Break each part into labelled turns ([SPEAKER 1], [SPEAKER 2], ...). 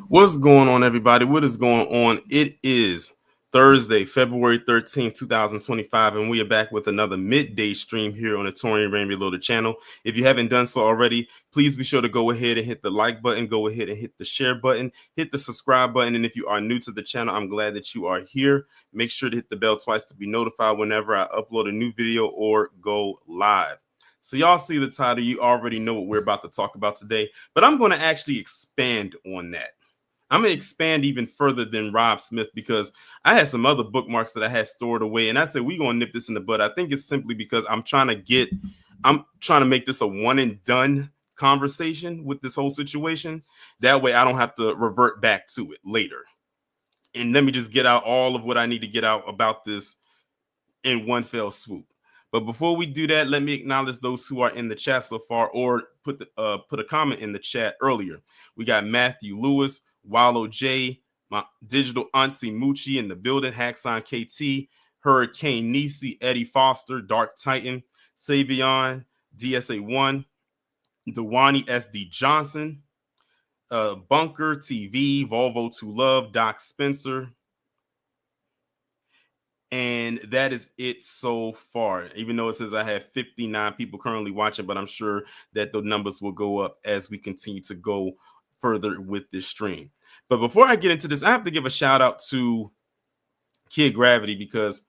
[SPEAKER 1] What's going on, everybody? What is going on? It is Thursday, February 13th, 2025, and we are back with another midday stream here on the Torian Rain Reloaded channel. If you haven't done so already, please be sure to go ahead and hit the like button, go ahead and hit the share button, hit the subscribe button, and if you are new to the channel, I'm glad that you are here. Make sure to hit the bell twice to be notified whenever I upload a new video or go live. So y'all see the title, you already know what we're about to talk about today, but I'm going to actually expand on that. I'm going to expand even further than Rob Smith because I had some other bookmarks that I had stored away. And I said, we're going to nip this in the bud. I think it's simply because I'm trying to make this a one and done conversation with this whole situation. That way I don't have to revert back to it later. And let me just get out all of what I need to get out about this in one fell swoop. But before we do that, let me acknowledge those who are in the chat so far or put a comment in the chat earlier. We got Matthew Lewis, Wallow J, my digital auntie Moochie in the building, Haxon KT, Hurricane Nisi, Eddie Foster, Dark Titan, Savion, DSA1, Dewani SD Johnson, Bunker TV, Volvo to Love, Doc Spencer. And that is it so far, even though it says I have 59 people currently watching, but I'm sure that the numbers will go up as we continue to go further with this stream. But before I get into this, I have to give a shout out to Kid Gravity, because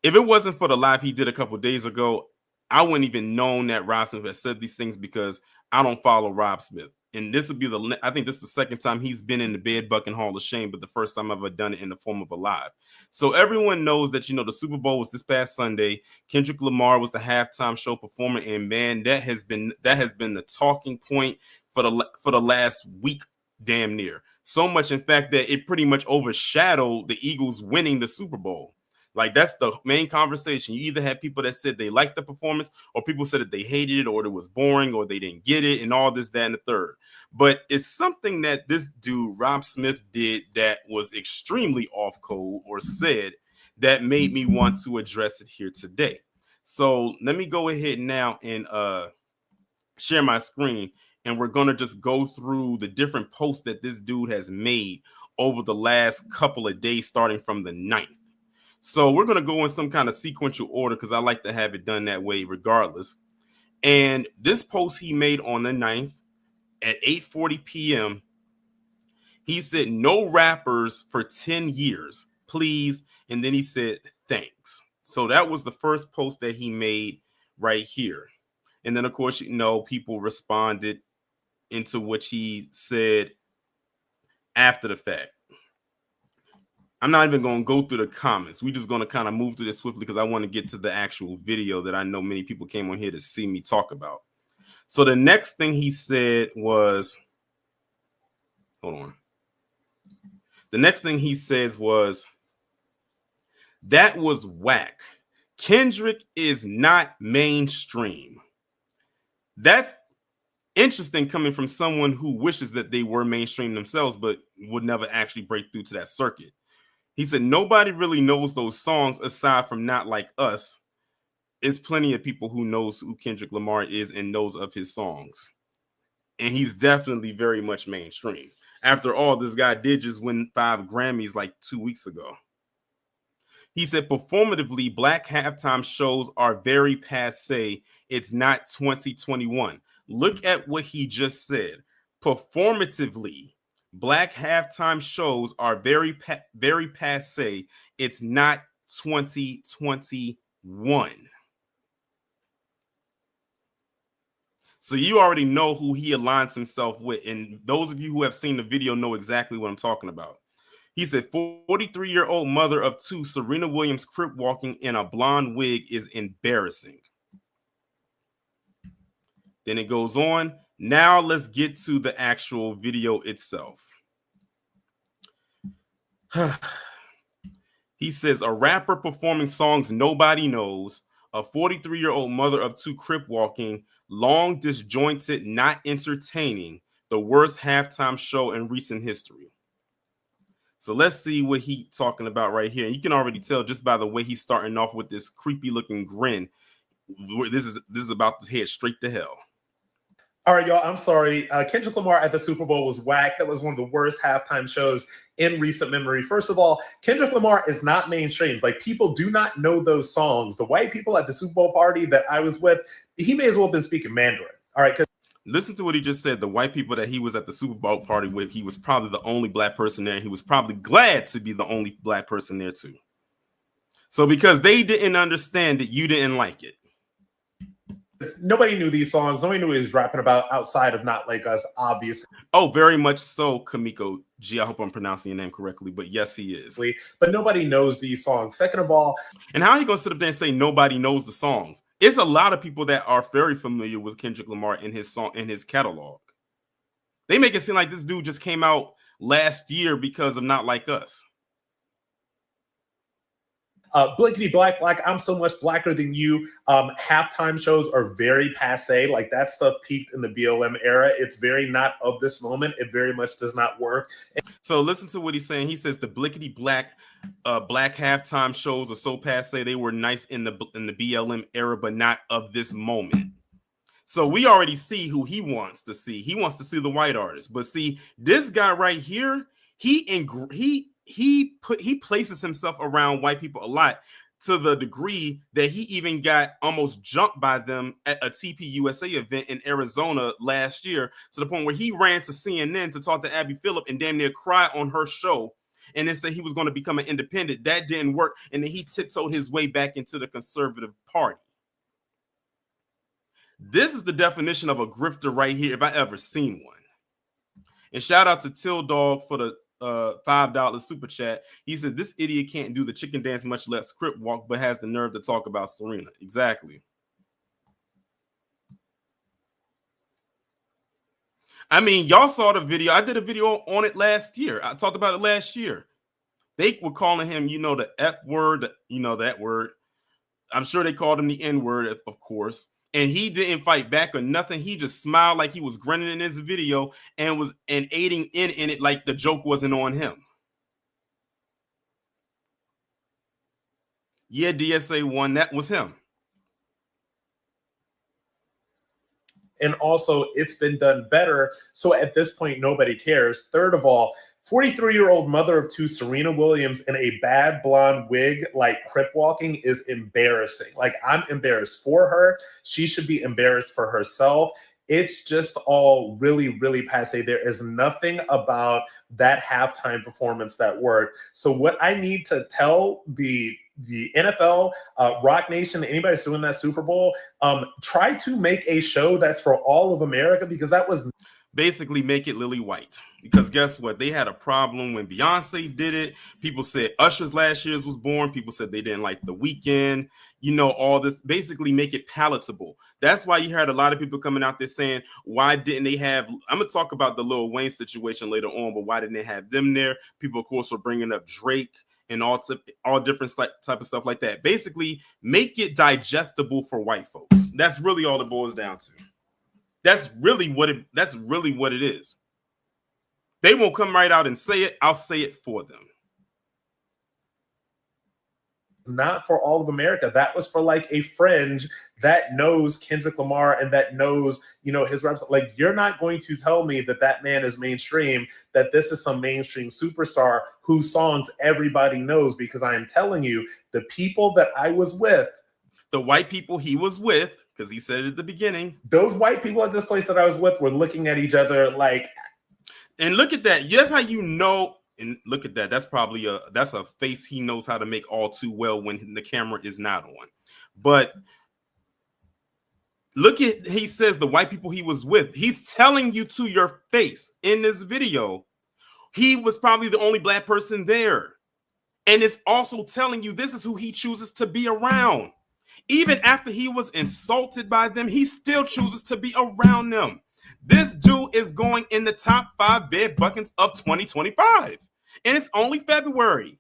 [SPEAKER 1] if it wasn't for the live he did a couple days ago, I wouldn't even known that Rob Smith had said these things, because I don't follow Rob Smith. And this would be I think this is the second time he's been in the Bed Bucking Hall of Shame, but the first time I've ever done it in the form of a live. So everyone knows that, the Super Bowl was this past Sunday. Kendrick Lamar was the halftime show performer, and man, that has been the talking point for the last week, damn near. So much, in fact, that it pretty much overshadowed the Eagles winning the Super Bowl. Like, that's the main conversation. You either had people that said they liked the performance, or people said that they hated it, or it was boring, or they didn't get it, and all this, that, and the third. But it's something that this dude, Rob Smith, did that was extremely off code, or said, that made me want to address it here today. So let me go ahead now and share my screen, and we're going to just go through the different posts that this dude has made over the last couple of days, starting from the 9th. So we're going to go in some kind of sequential order, because I like to have it done that way regardless. And this post he made on the 9th at 8:40 p.m., he said, "No rappers for 10 years, please." And then he said, "Thanks." So that was the first post that he made right here. And then, of course, people responded into what he said after the fact. I'm not even going to go through the comments. We're just going to kind of move through this swiftly, because I want to get to the actual video that I know many people came on here to see me talk about. So the next thing he said was, hold on. The next thing he says was, "That was whack. Kendrick is not mainstream." That's interesting, coming from someone who wishes that they were mainstream themselves, but would never actually break through to that circuit. He said, "Nobody really knows those songs aside from Not Like Us. There's plenty of people who knows who Kendrick Lamar is and knows of his songs." And he's definitely very much mainstream. After all, this guy did just win 5 Grammys like 2 weeks ago. He said, "Performatively, black halftime shows are very passe. It's not 2021. Look at what he just said. Performatively, black halftime shows are very passe. It's not 2021. So you already know who he aligns himself with. And those of you who have seen the video know exactly what I'm talking about. He said, 43-year-old mother of 2, Serena Williams crip walking in a blonde wig is embarrassing. Then it goes on. Now let's get to the actual video itself. He says, "A rapper performing songs nobody knows, a 43-year-old mother of 2 crip walking, long disjointed, not entertaining, the worst halftime show in recent history." So let's see what he's talking about right here. You can already tell just by the way he's starting off with this creepy looking grin. This is about to head straight to hell.
[SPEAKER 2] All right, y'all, I'm sorry. Kendrick Lamar at the Super Bowl was whack. That was one of the worst halftime shows in recent memory. First of all, Kendrick Lamar is not mainstream. Like, people do not know those songs. The white people at the Super Bowl party that I was with, he may as well have been speaking Mandarin. All right,
[SPEAKER 1] listen to what he just said. The white people that he was at the Super Bowl party with, he was probably the only black person there. He was probably glad to be the only black person there too. So because they didn't understand it, you didn't like it.
[SPEAKER 2] Nobody knew these songs. Nobody knew what he was rapping about outside of Not Like Us, obviously.
[SPEAKER 1] Oh, very much so, Kamiko G. I hope I'm pronouncing your name correctly, but yes, he is.
[SPEAKER 2] But nobody knows these songs. Second of all,
[SPEAKER 1] and how are you going to sit up there and say nobody knows the songs? It's a lot of people that are very familiar with Kendrick Lamar in his song, in his catalog. They make it seem like this dude just came out last year because of Not Like Us.
[SPEAKER 2] Blinkety Black, I'm so much blacker than you. Halftime shows are very passe. Like, that stuff peaked in the BLM era. It's very not of this moment. It very much does not work.
[SPEAKER 1] So listen to what he's saying. He says the Blinkety Black halftime shows are so passe. They were nice in the BLM era, but not of this moment. So we already see who he wants to see. He wants to see the white artist. But see, this guy right here, he places himself around white people a lot, to the degree that he even got almost jumped by them at a TPUSA event in Arizona last year, to the point where he ran to CNN to talk to Abby Phillip and damn near cry on her show, and then say he was going to become an independent. That didn't work, and then he tiptoed his way back into the conservative party. This is the definition of a grifter right here, if I ever seen one. And shout out to Till Dog for the $5 super chat. He said this idiot can't do the chicken dance, much less script walk, but has the nerve to talk about Serena. Exactly. I mean, y'all saw the video. I did a video on it last year. I talked about it last year. They were calling him, the F word, that word. I'm sure they called him the N word, of course. And he didn't fight back or nothing. He just smiled like he was grinning in his video and was aiding in it like the joke wasn't on him. Yeah, DSA won. That was him.
[SPEAKER 2] And also, it's been done better. So at this point, nobody cares. Third of all, 43-year-old mother of two, Serena Williams, in a bad blonde wig, like crip walking, is embarrassing. Like, I'm embarrassed for her. She should be embarrassed for herself. It's just all really, really passe. There is nothing about that halftime performance that worked. So what I need to tell the NFL, Rock Nation, anybody that's doing that Super Bowl, try to make a show that's for all of America, because that was
[SPEAKER 1] basically make it Lily White. Because guess what? They had a problem when Beyonce did it. People said Usher's last year's was born. People said they didn't like The Weeknd. All this. Basically make it palatable. That's why you heard a lot of people coming out there saying, why didn't they have, I'm going to talk about the Lil Wayne situation later on, but why didn't they have them there? People, of course, were bringing up Drake and all different type of stuff like that. Basically, make it digestible for white folks. That's really all it boils down to. That's really what it is. They won't come right out and say it. I'll say it for them.
[SPEAKER 2] Not for all of America. That was for like a fringe that knows Kendrick Lamar and that knows, his reps. Like, you're not going to tell me that that man is mainstream, that this is some mainstream superstar whose songs everybody knows, because I am telling you, the people that I was with,
[SPEAKER 1] the white people he was with, because he said at the beginning,
[SPEAKER 2] those white people at this place that I was with were looking at each other like,
[SPEAKER 1] and look at that. That's how you know. And look at that. That's probably that's a face he knows how to make all too well when the camera is not on. But look at, he says the white people he was with. He's telling you to your face in this video, he was probably the only black person there. And it's also telling you this is who he chooses to be around. Even after he was insulted by them, he still chooses to be around them. This dude is going in the top 5 bed buckets of 2025. And it's only February.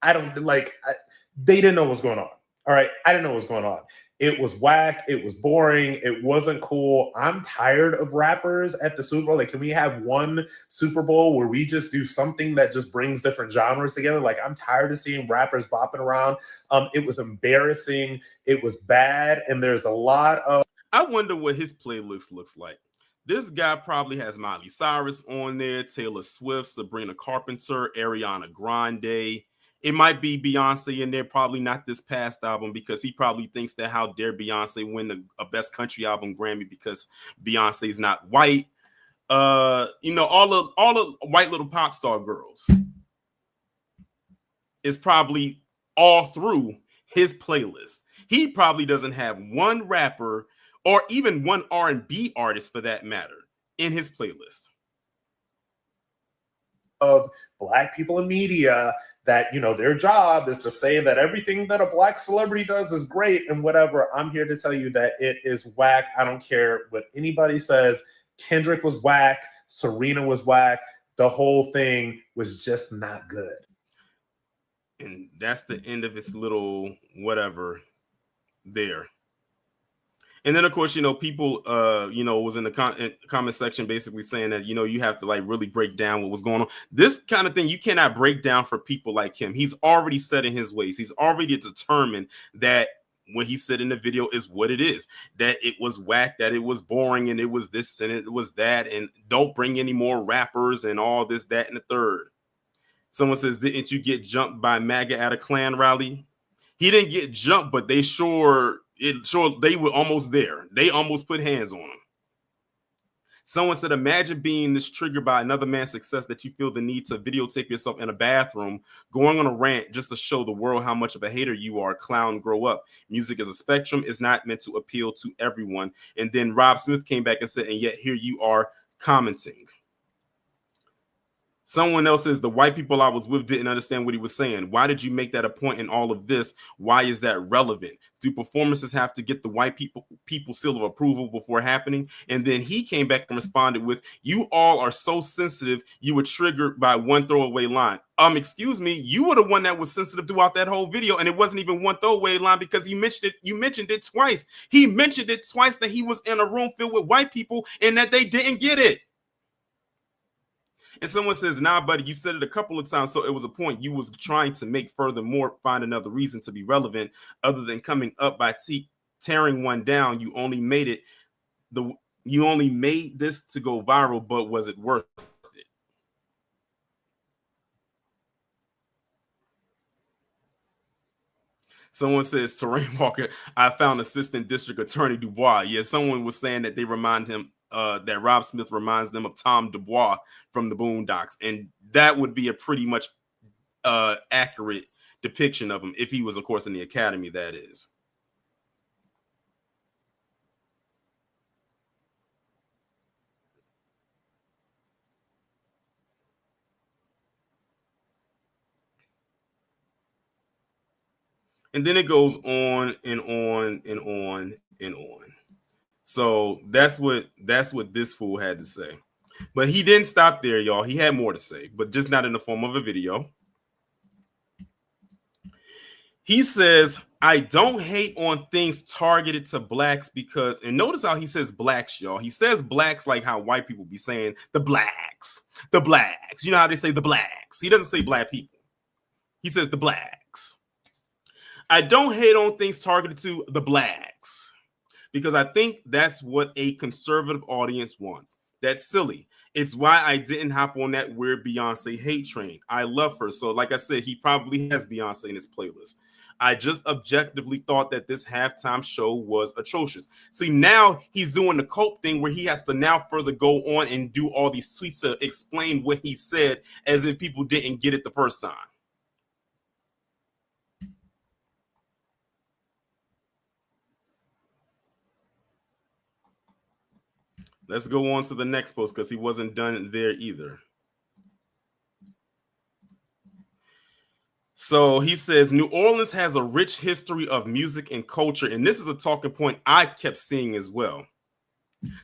[SPEAKER 2] They didn't know what's going on. All right. I didn't know what's going on. It was whack. It was boring. It wasn't cool. I'm tired of rappers at the Super Bowl. Like, can we have one Super Bowl where we just do something that just brings different genres together? Like, I'm tired of seeing rappers bopping around. It was embarrassing. It was bad. And there's a lot of.
[SPEAKER 1] I wonder what his playlist looks like. This guy probably has Miley Cyrus on there, Taylor Swift, Sabrina Carpenter, Ariana Grande. It might be Beyonce in there, probably not this past album, because he probably thinks that how dare Beyonce win a best country album Grammy because Beyonce's not white. All the white little pop star girls is probably all through his playlist. He probably doesn't have one rapper or even one R&B artist for that matter in his playlist.
[SPEAKER 2] Of Black people in media that, their job is to say that everything that a Black celebrity does is great and whatever. I'm here to tell you that it is whack. I don't care what anybody says. Kendrick was whack. Serena was whack. The whole thing was just not good.
[SPEAKER 1] And that's the end of his little whatever there. And then, of course, people, was in the comment section basically saying that, you have to like really break down what was going on. This kind of thing you cannot break down for people like him. He's already set in his ways. He's already determined that what he said in the video is what it is, that it was whack, that it was boring, and it was this and it was that, and don't bring any more rappers and all this, that, and the third. Someone says, didn't you get jumped by MAGA at a Klan rally? He didn't get jumped, but they they were almost there. They almost put hands on him. Someone said, imagine being this triggered by another man's success that you feel the need to videotape yourself in a bathroom, going on a rant just to show the world how much of a hater you are. Clown, grow up. Music is a spectrum. It's not meant to appeal to everyone. And then Rob Smith came back and said, and yet here you are commenting. Someone else says, the white people I was with didn't understand what he was saying. Why did you make that a point in all of this? Why is that relevant? Do performances have to get the white people seal of approval before happening? And then he came back and responded with, you all are so sensitive, you were triggered by one throwaway line. Excuse me, you were the one that was sensitive throughout that whole video, and it wasn't even one throwaway line because you mentioned it twice. He mentioned it twice that he was in a room filled with white people and that they didn't get it. And someone says, nah, buddy, you said it a couple of times, so it was a point you was trying to make. Furthermore, find another reason to be relevant other than coming up by tearing one down. You only made this to go viral, but was it worth it? Someone says, Terrain Walker, I found Assistant District Attorney Dubois. Yeah, someone was saying that they remind him that Rob Smith reminds them of Tom Dubois from the Boondocks, and that would be a pretty much accurate depiction of him if he was, of course, in the academy, that is. And then it goes on and on and on and on. So that's what this fool had to say. But he didn't stop there, y'all. He had more to say, but just not in the form of a video. He says, I don't hate on things targeted to blacks because, and notice how he says blacks, y'all. He says blacks like how white people be saying the blacks. You know how they say the blacks. He doesn't say black people. He says the blacks. I don't hate on things targeted to the blacks because I think that's what a conservative audience wants. That's silly. It's why I didn't hop on that weird Beyonce hate train. I love her. So like I said, he probably has Beyonce in his playlist. I just objectively thought that this halftime show was atrocious. See, now he's doing the cult thing where he has to now further go on and do all these tweets to explain what he said as if people didn't get it the first time. Let's go on to the next post because he wasn't done there either. So he says, New Orleans has a rich history of music and culture. And this is a talking point I kept seeing as well.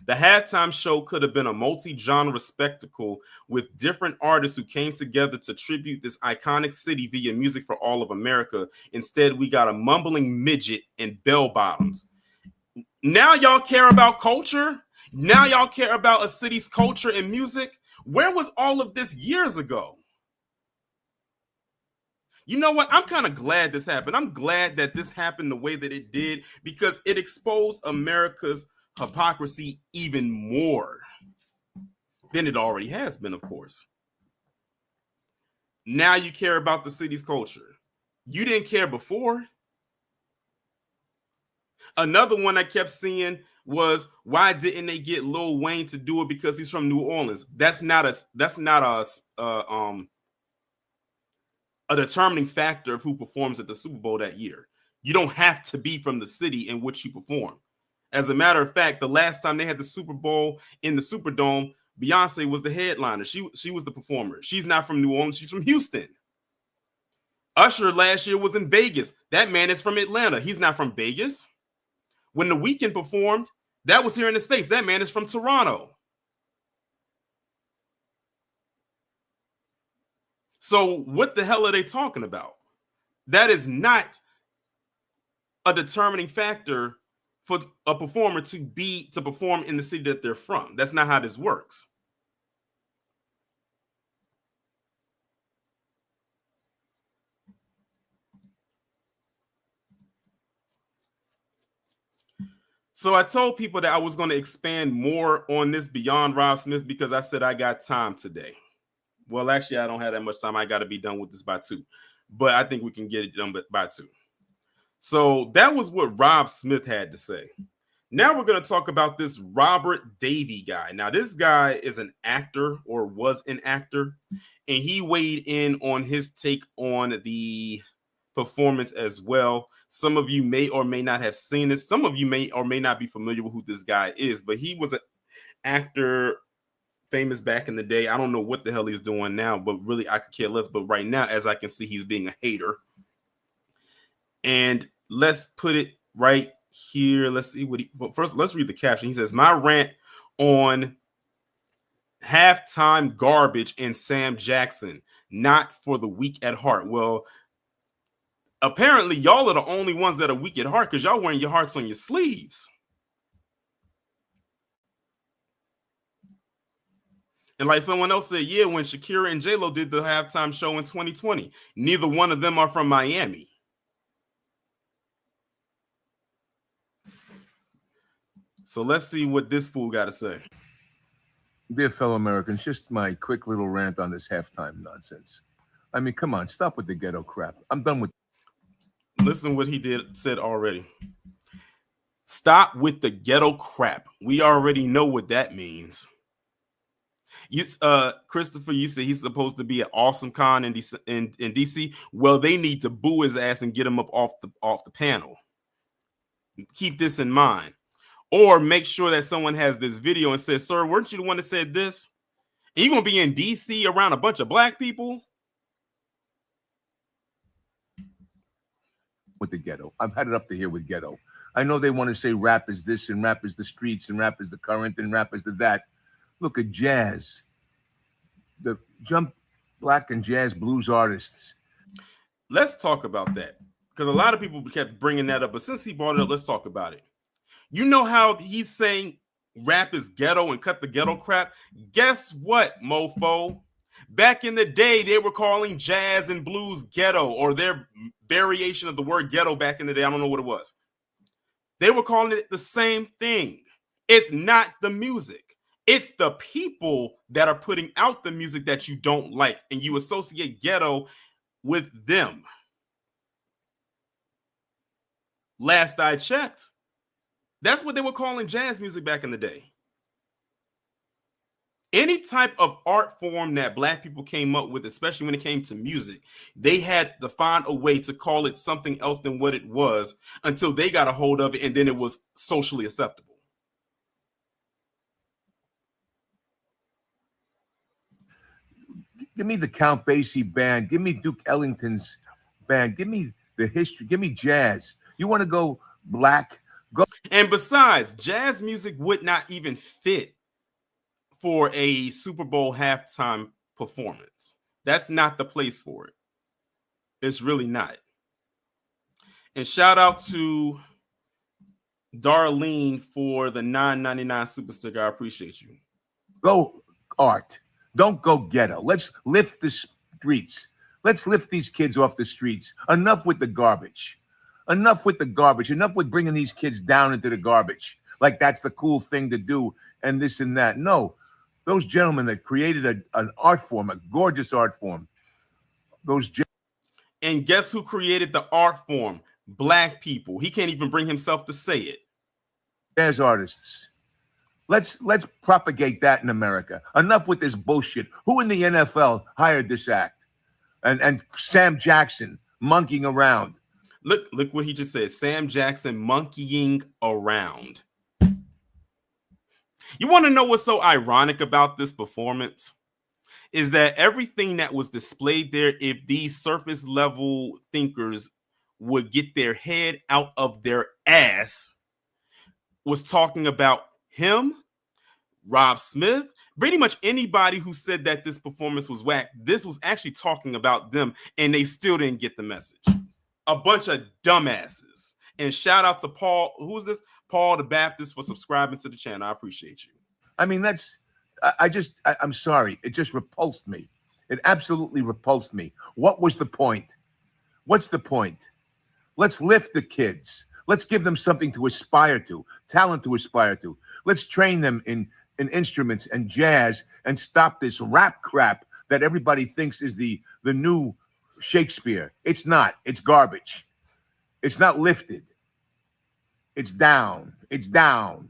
[SPEAKER 1] The halftime show could have been a multi-genre spectacle with different artists who came together to tribute this iconic city via music for all of America. Instead, we got a mumbling midget and bell bottoms. Now y'all care about culture? Now y'all care about a city's culture and music? Where was all of this years ago? You know what? I'm kind of glad this happened. I'm glad that this happened the way that it did because it exposed America's hypocrisy even more than it already has been, of course. Now you care about the city's culture. You didn't care before. Another one I kept seeing was why didn't they get Lil Wayne to do it because he's from New Orleans? That's not a determining factor of who performs at the Super Bowl that year. You don't have to be from the city in which you perform. As a matter of fact, the last time they had the Super Bowl in the Superdome, Beyonce was the headliner. She was the performer. She's not from New Orleans. She's from Houston. Usher last year was in Vegas. That man is from Atlanta. He's not from Vegas. When The Weeknd performed, that was here in the States. That man is from Toronto. So what the hell are they talking about? That is not a determining factor for a performer to perform in the city that they're from. That's not how this works. So I told people that I was going to expand more on this beyond Rob Smith because I said I got time today. Well, actually, I don't have that much time. I got to be done with this by 2. But I think we can get it done by 2. So that was what Rob Smith had to say. Now we're going to talk about this Robert Davey guy. Now, this guy is an actor or was an actor, and he weighed in on his take on the performance as well. Some of you may or may not have seen this. Some of you may or may not be familiar with who this guy is, but he was an actor famous back in the day. I don't know what the hell he's doing now, but really I could care less. But right now, as I can see, he's being a hater. And let's put it right here. Let's see what but first, let's read the caption. He says, my rant on halftime garbage and Sam Jackson, not for the weak at heart. Well, apparently y'all are the only ones that are weak at heart because y'all wearing your hearts on your sleeves. And like someone else said, yeah, when Shakira and J-Lo did the halftime show in 2020, neither one of them are from Miami. So let's see what this fool got to say.
[SPEAKER 3] Dear fellow Americans, just my quick little rant on this halftime nonsense. I mean, come on, stop with the ghetto crap. I'm done with.
[SPEAKER 1] Listen what he said already. Stop with the ghetto crap. We already know what that means. Christopher, you said he's supposed to be an awesome con in DC. Well, they need to boo his ass and get him up off the panel. Keep this in mind. Or make sure that someone has this video and says, sir, weren't you the one that said this? And you're going to be in DC around a bunch of black people?
[SPEAKER 3] With the ghetto. I've had it up to here with ghetto. I know they want to say rap is this and rap is the streets and rap is the current and rap is the that. Look at jazz. The jump black and jazz blues artists.
[SPEAKER 1] Let's talk about that because a lot of people kept bringing that up. But since he brought it up, let's talk about it. You know how he's saying rap is ghetto and cut the ghetto crap? Guess what, mofo? Back in the day, they were calling jazz and blues ghetto, or their variation of the word ghetto back in the day. I don't know what it was. They were calling it the same thing. It's not the music. It's the people that are putting out the music that you don't like, and you associate ghetto with them. Last I checked, that's what they were calling jazz music back in the day. Any type of art form that black people came up with, especially when it came to music, they had to find a way to call it something else than what it was until they got a hold of it, and then it was socially acceptable.
[SPEAKER 3] Give me the Count Basie band. Give me Duke Ellington's band. Give me the history. Give me jazz. You want to go black
[SPEAKER 1] And besides, jazz music would not even fit for a Super Bowl halftime performance. That's not the place for it. It's really not. And shout out to Darlene for the $9.99 super sticker. I appreciate you.
[SPEAKER 3] Go art. Don't go ghetto. Let's lift the streets. Let's lift these kids off the streets. Enough with the garbage. Enough with the garbage. Enough with bringing these kids down into the garbage. Like that's the cool thing to do and this and that. No, those gentlemen that created an art form, a gorgeous art form.
[SPEAKER 1] And guess who created the art form? Black people. He can't even bring himself to say it.
[SPEAKER 3] Jazz artists. Let's propagate that in America. Enough with this bullshit. Who in the NFL hired this act? And Sam Jackson monkeying around.
[SPEAKER 1] Look what he just said. Sam Jackson monkeying around. You want to know what's so ironic about this performance? Is that everything that was displayed there, if these surface level thinkers would get their head out of their ass, was talking about him, Rob Smith, pretty much anybody who said that this performance was whack. This was actually talking about them, and they still didn't get the message. A bunch of dumbasses. And shout out to Paul, who is this? Paul the Baptist, for subscribing to the channel. I appreciate you.
[SPEAKER 3] I mean, I'm sorry. It just repulsed me. It absolutely repulsed me. What was the point? What's the point? Let's lift the kids. Let's give them something to aspire to, talent to aspire to. Let's train them in instruments and jazz and stop this rap crap that everybody thinks is the new Shakespeare. It's not. It's garbage. It's not lifted. It's down. It's down.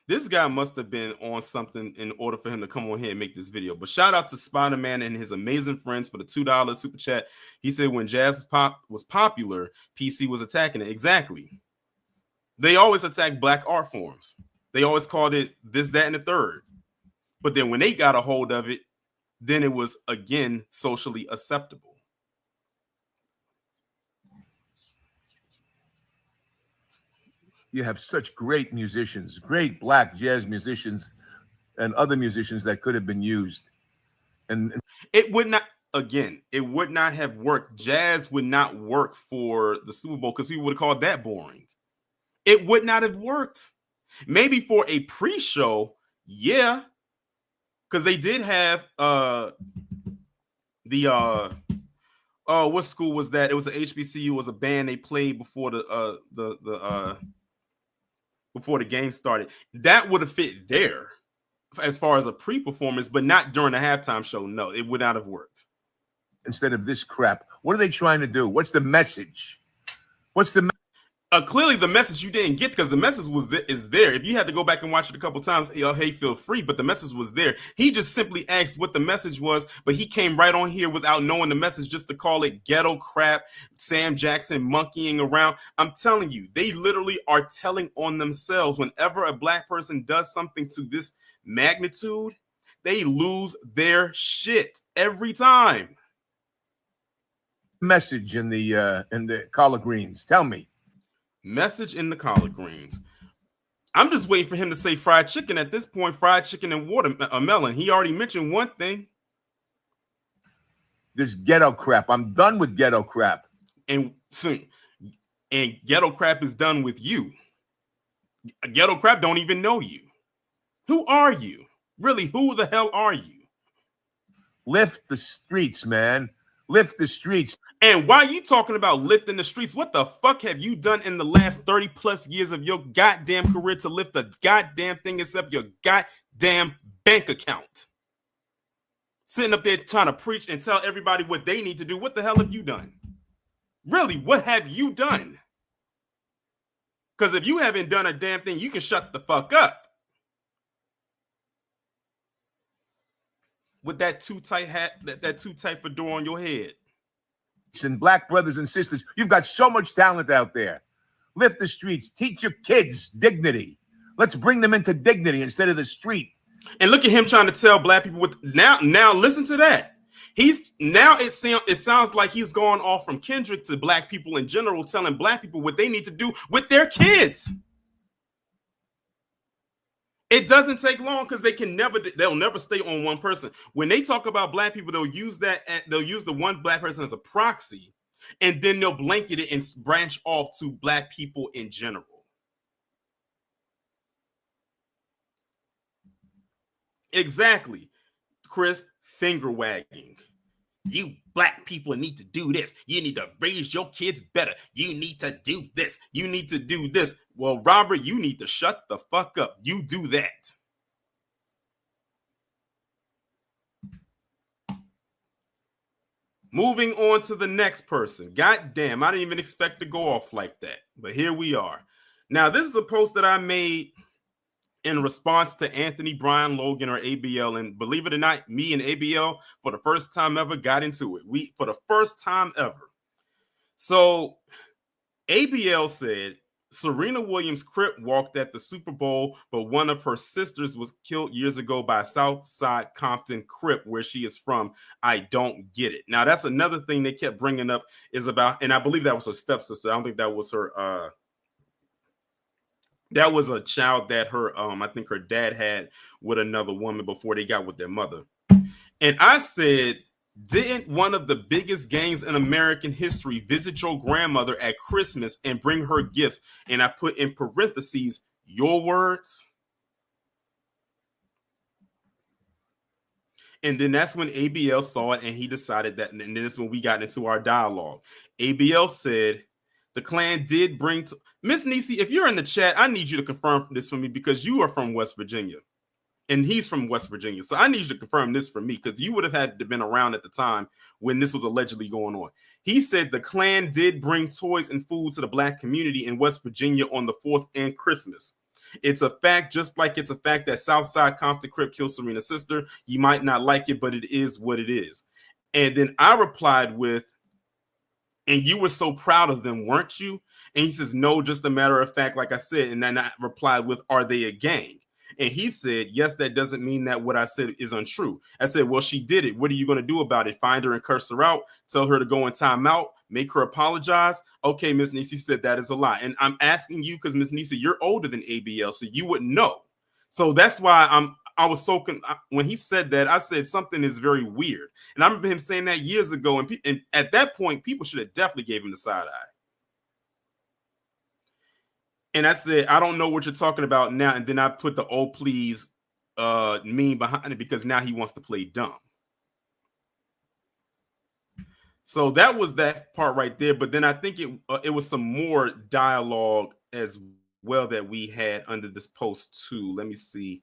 [SPEAKER 1] This guy must have been on something in order for him to come on here and make this video. But shout out to Spider-Man and his amazing friends for the $2 super chat. He said when jazz was popular, PC was attacking it. Exactly. They always attack black art forms. They always called it this, that, and the third. But then when they got a hold of it, then it was, again, socially acceptable.
[SPEAKER 3] You have such great musicians, great black jazz musicians and other musicians that could have been used. And
[SPEAKER 1] it would not, again, it would not have worked. Jazz would not work for the Super Bowl because people would have called that boring. It would not have worked. Maybe for a pre-show, yeah, because they did have what school was that? It was an HBCU. It was a band they played before before the game started. That would have fit there as far as a pre-performance, but not during the halftime show. No, it would not have worked.
[SPEAKER 3] Instead of this crap, what are they trying to do? What's the message?
[SPEAKER 1] Clearly the message you didn't get, because the message is there. If you had to go back and watch it a couple times, hey, feel free, but the message was there. He just simply asked what the message was, but he came right on here without knowing the message just to call it ghetto crap, Sam Jackson monkeying around. I'm telling you, they literally are telling on themselves. Whenever a black person does something to this magnitude, they lose their shit every time.
[SPEAKER 3] Message in the collard greens. Tell me.
[SPEAKER 1] Message in the collard greens. I'm just waiting for him to say fried chicken at this point. Fried chicken and watermelon. He already mentioned one thing.
[SPEAKER 3] This ghetto crap. I'm done with ghetto crap.
[SPEAKER 1] And soon, and ghetto crap is done with you. Ghetto crap don't even know you. Who are you? Really, who the hell are you?
[SPEAKER 3] Lift the streets, man. Lift the streets.
[SPEAKER 1] And while you talking about lifting the streets, what the fuck have you done in the last 30 plus years of your goddamn career to lift the goddamn thing except your goddamn bank account? Sitting up there trying to preach and tell everybody what they need to do. What the hell have you done? Really, what have you done? Because if you haven't done a damn thing, you can shut the fuck up. With that too tight hat, that too tight fedora on your head.
[SPEAKER 3] And black brothers and sisters, you've got so much talent out there. Lift the streets. Teach your kids dignity. Let's bring them into dignity instead of the street.
[SPEAKER 1] And look at him trying to tell black people now listen to that. He's now it sounds like he's gone off from Kendrick to black people in general, telling black people what they need to do with their kids. It doesn't take long because they'll never stay on one person. When they talk about black people, they'll use the one black person as a proxy, and then they'll blanket it and branch off to black people in general. Exactly, Chris, finger wagging. You black people need to do this. You need to raise your kids better. You need to do this. You need to do this. Well, Robert, you need to shut the fuck up. You do that. Moving on to the next person. God damn, I didn't even expect to go off like that. But here we are. Now, this is a post that I made in response to Anthony Brian Logan, or ABL. And believe it or not, me and ABL, for the first time ever, got into it. For the first time ever. So ABL said, Serena Williams' Crip walked at the Super Bowl, but one of her sisters was killed years ago by Southside Compton Crip, where she is from. I don't get it. Now, that's another thing they kept bringing up is about, and I believe that was her stepsister. I don't think that was her, that was a child that I think her dad had with another woman before they got with their mother. And I said, didn't one of the biggest gangs in American history visit your grandmother at Christmas and bring her gifts? And I put in parentheses, your words. And then that's when ABL saw it and he decided that, and then that's when we got into our dialogue. ABL said, the Klan did bring to Miss Nisi, if you're in the chat, I need you to confirm this for me because you are from West Virginia and he's from West Virginia. So I need you to confirm this for me because you would have had to been around at the time when this was allegedly going on. He said the Klan did bring toys and food to the black community in West Virginia on the 4th and Christmas. It's a fact, just like it's a fact that Southside Compton Crip killed Serena's sister. You might not like it, but it is what it is. And then I replied with, and you were so proud of them, weren't you? And he says, no, just a matter of fact, like I said. And then I replied with, are they a gang? And he said, yes, that doesn't mean that what I said is untrue. I said, well, she did it. What are you going to do about it? Find her and curse her out? Tell her to go in timeout? Make her apologize? Okay, Miss Nisi said that is a lie. And I'm asking you because, Miss Nisi, you're older than ABL, so you wouldn't know. So that's why I was so when he said that, I said something is very weird. And I remember him saying that years ago. And at that point, people should have definitely gave him the side eye. And I said, I don't know what you're talking about now. And then I put the "oh please" meme behind it because now he wants to play dumb. So that was that part right there. But then I think it was some more dialogue as well that we had under this post too. Let me see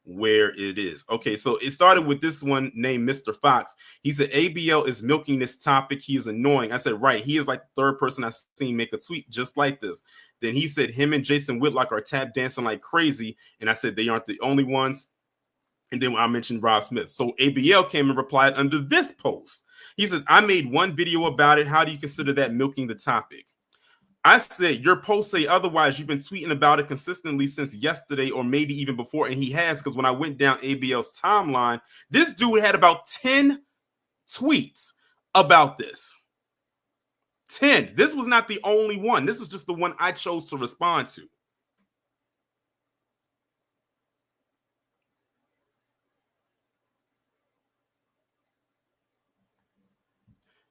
[SPEAKER 1] where it is. Okay, so it started with this one named Mr. Fox. He said, ABL is milking this topic. He is annoying. I said, right. He is like the third person I've seen make a tweet just like this. Then he said, him and Jason Whitlock are tap dancing like crazy. And I said, they aren't the only ones. And then I mentioned Rob Smith. So ABL came and replied under this post. He says, I made one video about it. How do you consider that milking the topic? I said, your posts say otherwise. You've been tweeting about it consistently since yesterday or maybe even before. And he has, because when I went down ABL's timeline, this dude had about 10 tweets about this. 10. This was not the only one. This was just the one I chose to respond to.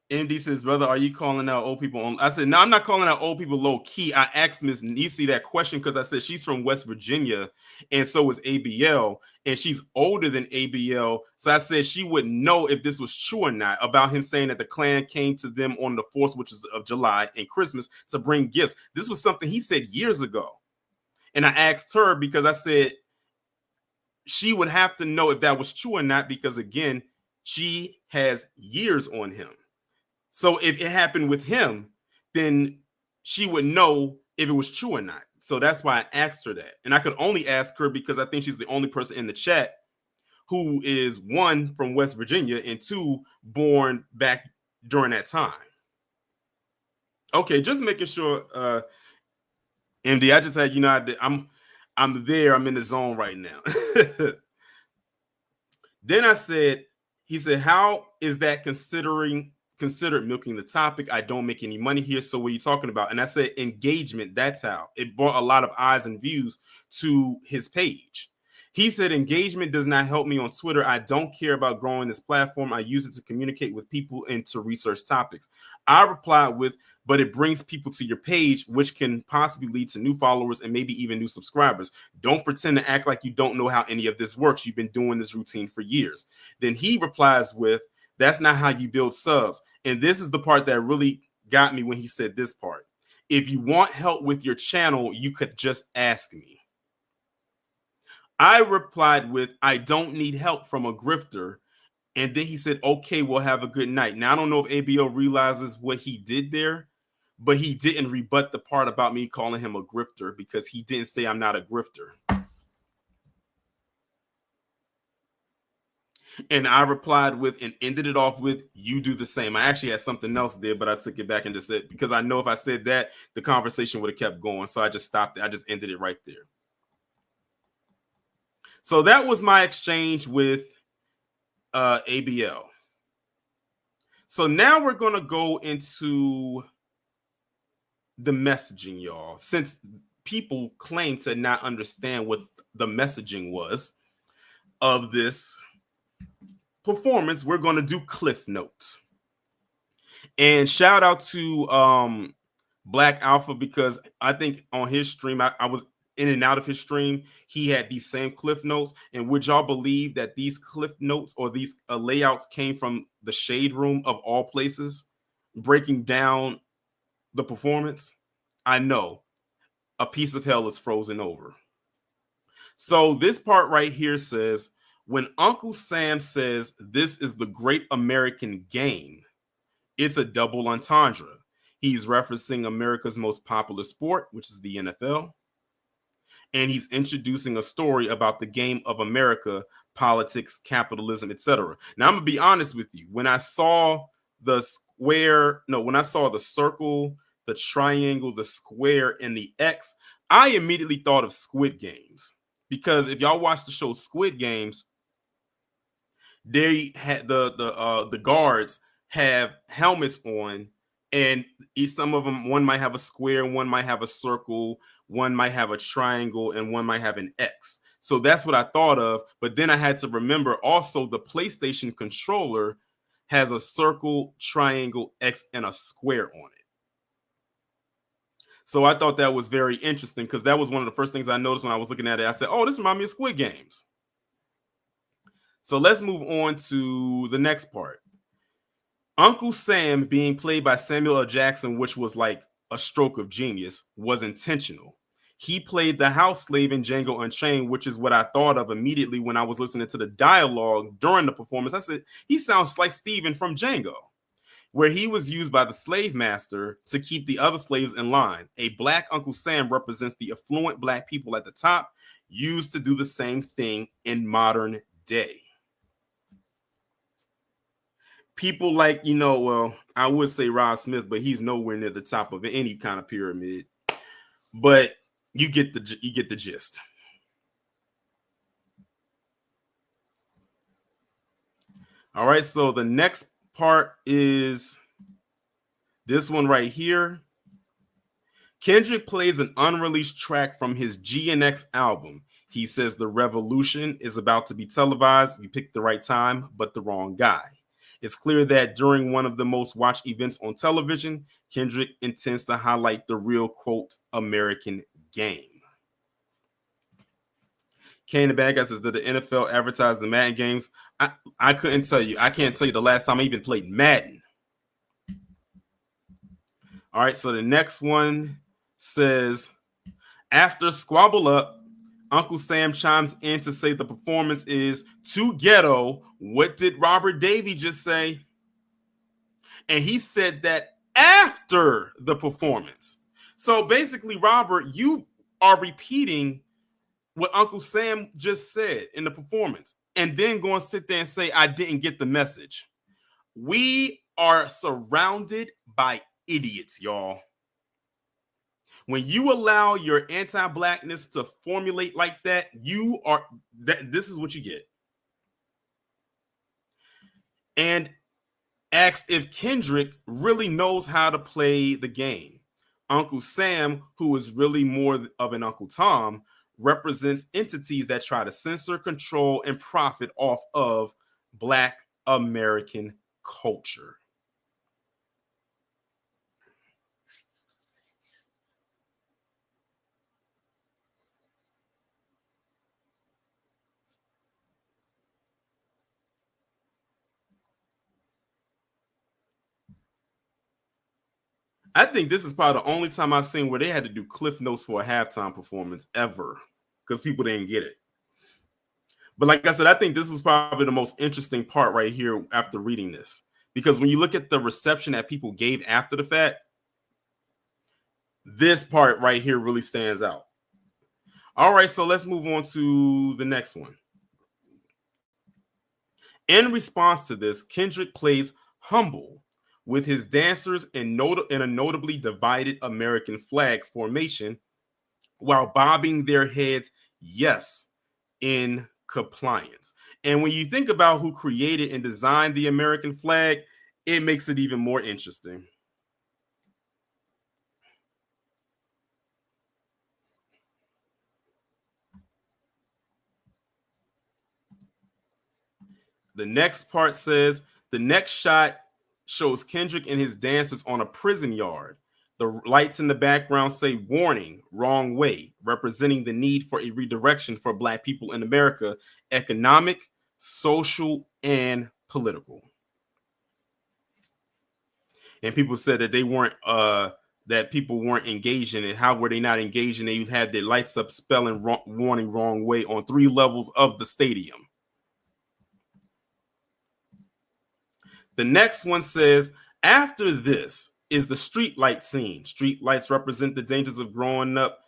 [SPEAKER 1] MD says, brother, are you calling out old people? I said, no, I'm not calling out old people low key. I asked Miss Nisi that question because I said she's from West Virginia and so is ABL and she's older than ABL. So I said she wouldn't know if this was true or not about him saying that the Klan came to them on the 4th, which is of July, and Christmas to bring gifts. This was something he said years ago. And I asked her because I said she would have to know if that was true or not because, again, she has years on him. So if it happened with him, then she would know if it was true or not. So that's why I asked her that. And I could only ask her because I think she's the only person in the chat who is, one, from West Virginia, and two, born back during that time. Okay, just making sure, MD, I just had, I'm there. I'm in the zone right now. Then I said, he said, how is that considered milking the topic? I don't make any money here. So what are you talking about? And I said, engagement. That's how it brought a lot of eyes and views to his page. He said, engagement does not help me on Twitter. I don't care about growing this platform. I use it to communicate with people and to research topics. I replied with, but it brings people to your page, which can possibly lead to new followers and maybe even new subscribers. Don't pretend to act like you don't know how any of this works. You've been doing this routine for years. Then he replies with, that's not how you build subs. And this is the part that really got me when he said this part. If you want help with your channel, you could just ask me. I replied with, I don't need help from a grifter. And then he said, okay, we'll have a good night. Now, I don't know if ABO realizes what he did there, but he didn't rebut the part about me calling him a grifter because he didn't say I'm not a grifter. And I replied with and ended it off with, you do the same. I actually had something else there, but I took it back and just said, because I know if I said that, the conversation would have kept going. So I just stopped it. I just ended it right there. So that was my exchange with ABL. So now we're going to go into the messaging, y'all. Since people claim to not understand what the messaging was of this performance, we're going to do cliff notes. And shout out to Black Alpha, because I think on his stream, I was in and out of his stream, he had these same cliff notes. And would y'all believe that these cliff notes or these layouts came from the Shade Room of all places, breaking down the performance? I know a piece of hell is frozen over. So this part right here says, when Uncle Sam says this is the great American game, it's a double entendre. He's referencing America's most popular sport, which is the NFL. And he's introducing a story about the game of America, politics, capitalism, etc. Now, I'm going to be honest with you. When I saw the circle, the triangle, the square, and the X, I immediately thought of Squid Games. Because if y'all watch the show Squid Games, they had the guards have helmets on, and some of them, one might have a square, one might have a circle, one might have a triangle, and one might have an X. So that's what I thought of. But then I had to remember also the PlayStation controller has a circle, triangle, X, and a square on it. So I thought that was very interesting because that was one of the first things I noticed when I was looking at it. I said, oh, this reminds me of Squid Games. So let's move on to the next part. Uncle Sam being played by Samuel L. Jackson, which was like a stroke of genius, was intentional. He played the house slave in Django Unchained, which is what I thought of immediately when I was listening to the dialogue during the performance. I said, he sounds like Steven from Django, where he was used by the slave master to keep the other slaves in line. A black Uncle Sam represents the affluent black people at the top, used to do the same thing in modern day. People like, well, I would say Rod Smith, but he's nowhere near the top of any kind of pyramid. But you get the gist. All right, so the next part is this one right here. Kendrick plays an unreleased track from his GNX album. He says the revolution is about to be televised. You picked the right time, but the wrong guy. It's clear that during one of the most watched events on television, Kendrick intends to highlight the real, quote, American game. Kane the Bad Guy says, did the NFL advertise the Madden games? I couldn't tell you. I can't tell you the last time I even played Madden. All right, so the next one says, after Squabble Up, Uncle Sam chimes in to say the performance is too ghetto. What did Robert Davey just say? And he said that after the performance. So basically, Robert, you are repeating what Uncle Sam just said in the performance and then going to sit there and say, I didn't get the message. We are surrounded by idiots, y'all. When you allow your anti-blackness to formulate like that, this is what you get. and asks if Kendrick really knows how to play the game. Uncle Sam, who is really more of an Uncle Tom, represents entities that try to censor, control, and profit off of Black American culture. I think this is probably the only time I've seen where they had to do cliff notes for a halftime performance ever because people didn't get it. But like I said, I think this was probably the most interesting part right here after reading this. Because when you look at the reception that people gave after the fact, this part right here really stands out. All right, so let's move on to the next one. In response to this, Kendrick plays humble with his dancers in a notably divided American flag formation while bobbing their heads, yes, in compliance. And when you think about who created and designed the American flag, it makes it even more interesting. The next part says the next shot shows Kendrick and his dancers on a prison yard. The lights in the background say warning, wrong way, representing the need for a redirection for Black people in America, economic, social, and political. And people said that they weren't that people weren't engaged in it. How were they not engaged? And they had their lights up spelling warning, wrong way on 3 levels of the stadium. The next one says, after this is the street light scene. Street lights represent the dangers of growing up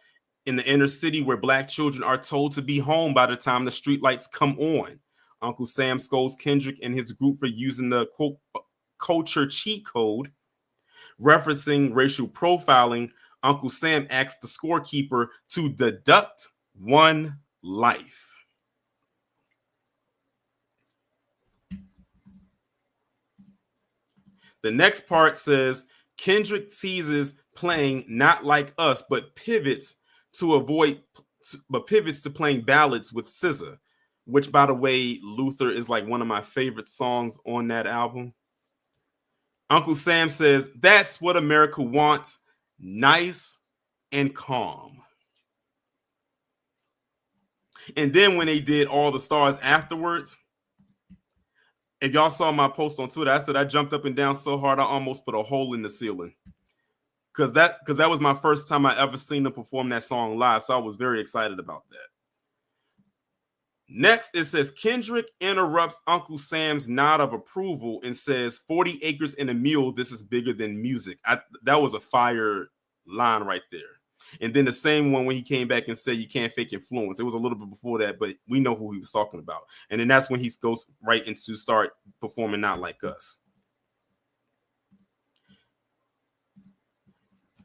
[SPEAKER 1] in the inner city where Black children are told to be home by the time the street lights come on. Uncle Sam scolds Kendrick and his group for using the quote culture cheat code, referencing racial profiling. Uncle Sam asks the scorekeeper to deduct 1 life. The next part says Kendrick teases playing Not Like Us, but pivots to playing ballads with SZA, which, by the way, Luther is like one of my favorite songs on that album. Uncle Sam says, that's what America wants, nice and calm. And then when they did All the Stars afterwards, if y'all saw my post on Twitter, I said I jumped up and down so hard I almost put a hole in the ceiling. Because that was my first time I ever seen them perform that song live. So I was very excited about that. Next, it says Kendrick interrupts Uncle Sam's nod of approval and says, 40 acres and a mule, this is bigger than music. That was a fire line right there. And then the same one when he came back and said you can't fake influence. It was a little bit before that, but we know who he was talking about. And then that's when he goes right into start performing Not Like Us.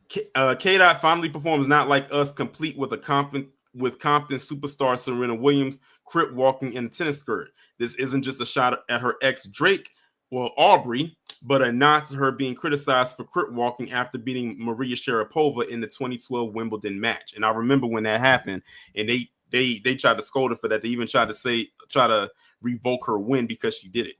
[SPEAKER 1] K-Dot finally performs Not Like Us, complete with Compton superstar Serena Williams crip walking in a tennis skirt. This isn't just a shot at her ex Drake, Aubrey, but a nod to her being criticized for crip walking after beating Maria Sharapova in the 2012 Wimbledon match. And I remember when that happened, and they tried to scold her for that. They even tried to revoke her win because she did it.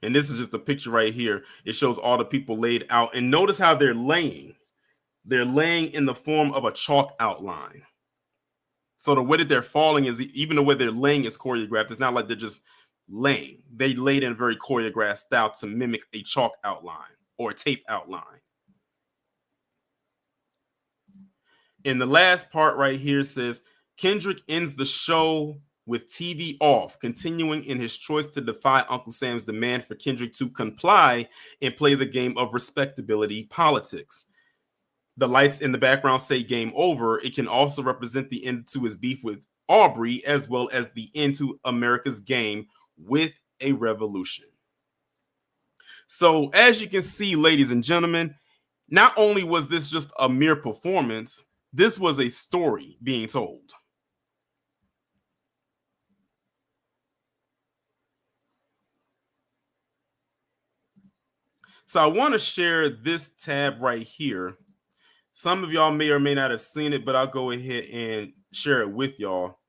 [SPEAKER 1] And this is just a picture right here. It shows all the people laid out. And notice how they're laying. They're laying in the form of a chalk outline. So the way that they're falling is, even the way they're laying is choreographed. It's not like they're just laying. They laid in a very choreographed style to mimic a chalk outline or a tape outline. And the last part right here says, Kendrick ends the show with TV off, continuing in his choice to defy Uncle Sam's demand for Kendrick to comply and play the game of respectability politics. The lights in the background say game over. It can also represent the end to his beef with Aubrey, as well as the end to America's game with a revolution. So as you can see, ladies and gentlemen, not only was this just a mere performance, this was a story being told. So I want to share this tab right here. Some of y'all may or may not have seen it, but I'll go ahead and share it with y'all.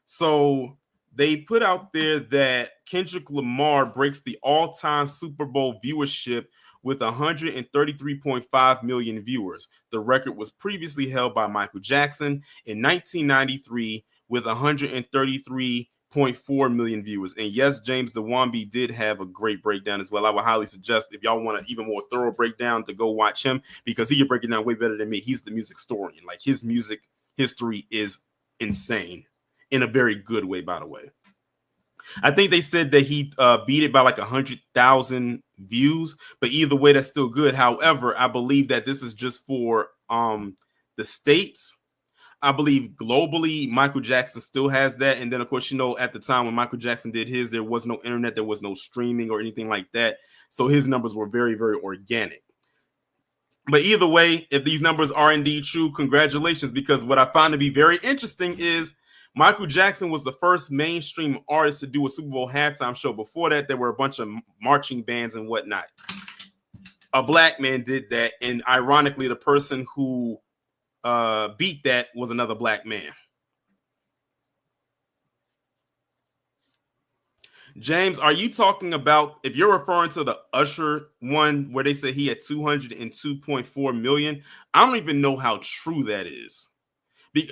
[SPEAKER 1] So they put out there that Kendrick Lamar breaks the all-time Super Bowl viewership with 133.5 million viewers. The record was previously held by Michael Jackson in 1993 with 133.4 million viewers. And yes, James DeWambi did have a great breakdown as well. I would highly suggest, if y'all want an even more thorough breakdown, to go watch him, because he can break it down way better than me. He's the music historian. Like, his music history is insane, in a very good way, by the way. I think they said that he beat it by like 100,000 views, but either way, that's still good. However, I believe that this is just for the States. I believe globally, Michael Jackson still has that. And then, of course, at the time when Michael Jackson did his, there was no internet, there was no streaming or anything like that. So his numbers were very, very organic. But either way, if these numbers are indeed true, congratulations, because what I find to be very interesting is Michael Jackson was the first mainstream artist to do a Super Bowl halftime show. Before that, there were a bunch of marching bands and whatnot. A black man did that, and ironically, the person who beat that was another black man. James, are you talking about, if you're referring to the Usher one where they said he had 202.4 million? I don't even know how true that is.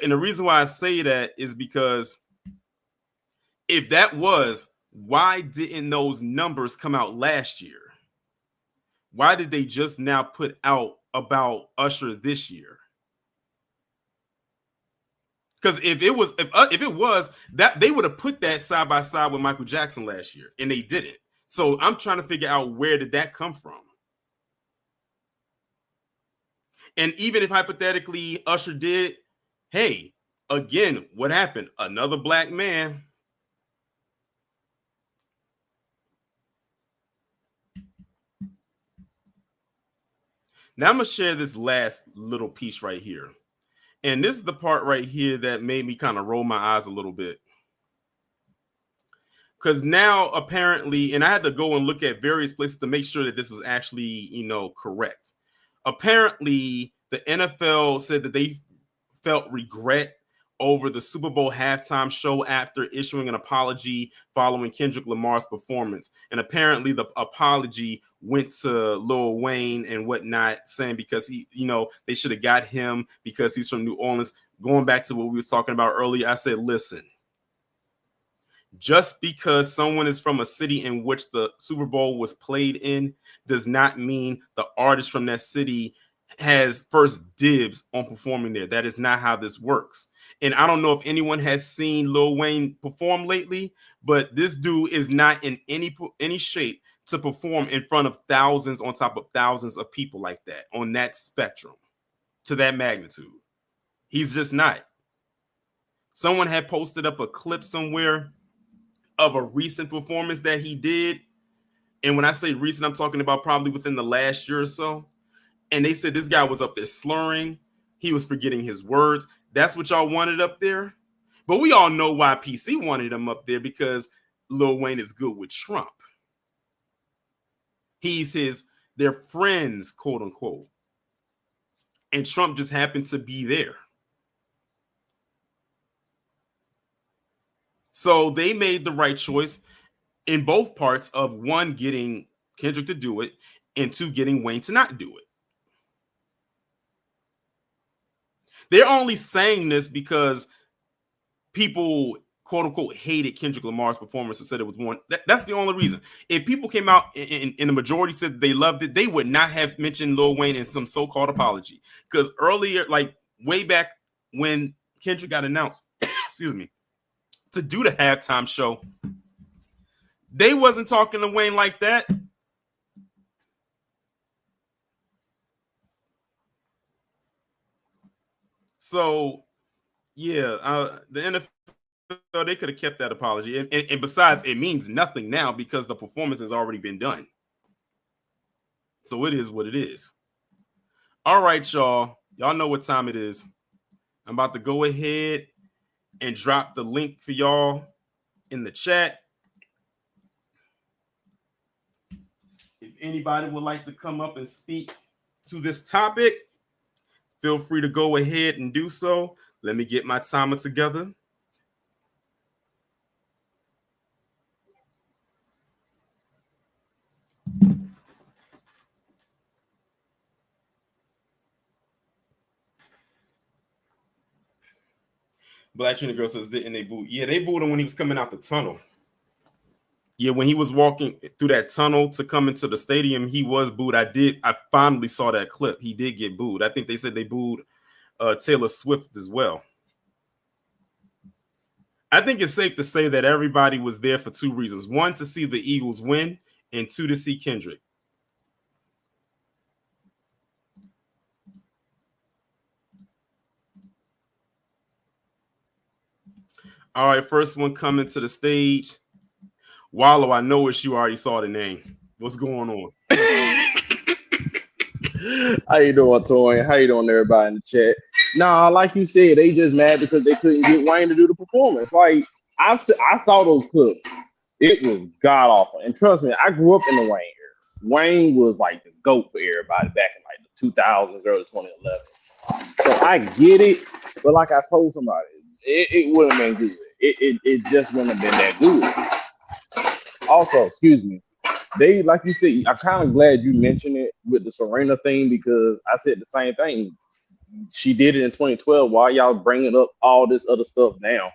[SPEAKER 1] And the reason why I say that is because if that was, why didn't those numbers come out last year? Why did they just now put out about Usher this year? Because if it was that, they would have put that side by side with Michael Jackson last year, and they didn't. So I'm trying to figure out, where did that come from? And even if hypothetically Usher did, hey, again, what happened? Another black man. Now I'm gonna share this last little piece right here. And this is the part right here that made me kind of roll my eyes a little bit. Because now apparently, and I had to go and look at various places to make sure that this was actually, correct. Apparently, the NFL said that they felt regret over the Super Bowl halftime show after issuing an apology following Kendrick Lamar's performance. And apparently the apology went to Lil Wayne and whatnot, saying because they should have got him because he's from New Orleans. Going back to what we was talking about earlier, I said, listen, just because someone is from a city in which the Super Bowl was played in does not mean the artist from that city has first dibs on performing there. That is not how this works. And I don't know if anyone has seen Lil Wayne perform lately, but this dude is not in any shape to perform in front of thousands on top of thousands of people like that, on that spectrum, to that magnitude. He's just not. Someone had posted up a clip somewhere of a recent performance that he did. And when I say recent, I'm talking about probably within the last year or so. And they said this guy was up there slurring. He was forgetting his words. That's what y'all wanted up there. But we all know why PC wanted him up there, because Lil Wayne is good with Trump. They're friends, quote unquote. And Trump just happened to be there. So they made the right choice in both parts of, one, getting Kendrick to do it, and two, getting Wayne to not do it. They're only saying this because people, quote unquote, hated Kendrick Lamar's performance and said it was one. That's the only reason. If people came out and the majority said they loved it, they would not have mentioned Lil Wayne in some so-called apology. Because earlier, like way back when Kendrick got announced, excuse me, to do the halftime show, they wasn't talking to Wayne like that. So, yeah, the NFL, they could have kept that apology. And besides, it means nothing now because the performance has already been done. So it is what it is. All right, y'all. Y'all know what time it is. I'm about to go ahead and drop the link for y'all in the chat. If anybody would like to come up and speak to this topic, feel free to go ahead and do so. Let me get my timer together. Black Trini Girl says, didn't they boo? Yeah, they booed him when he was coming out the tunnel. Yeah, when he was walking through that tunnel to come into the stadium, he was booed. I finally saw that clip. He did get booed. I think they said they booed Taylor Swift as well. I think it's safe to say that everybody was there for two reasons. One, to see the Eagles win, and two, to see Kendrick. All right, first one coming to the stage. Wallow, I know it's you. Already saw the name. What's going on?
[SPEAKER 4] How you doing, Toy? How you doing, everybody in the chat? Nah, like you said, they just mad because they couldn't get Wayne to do the performance. Like I saw those clips. It was god awful. And trust me, I grew up in the Wayne era. Wayne was like the GOAT for everybody back in like the 2000s, early 2011. So I get it, but like I told somebody, it wouldn't have been good. It just wouldn't have been that good. Also, excuse me. They, like you said, I'm kind of glad you mentioned it with the Serena thing because I said the same thing. She did it in 2012. Why y'all bringing up all this other stuff now?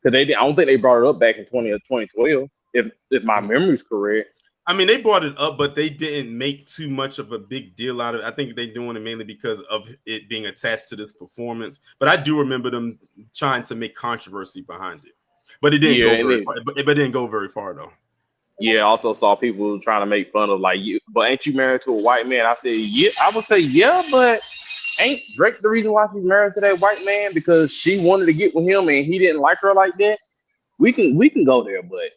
[SPEAKER 4] Because I don't think they brought it up back in 2012, if my memory's correct.
[SPEAKER 1] I mean, they brought it up, but they didn't make too much of a big deal out of it. I think they're doing it mainly because of it being attached to this performance. But I do remember them trying to make controversy behind it. But it didn't go very far. But it didn't go very far, though.
[SPEAKER 4] Yeah, I also saw people trying to make fun of like you, but ain't you married to a white man? I said, yeah, I would say yeah, but ain't Drake the reason why she's married to that white man? Because she wanted to get with him and he didn't like her like that. We can go there, but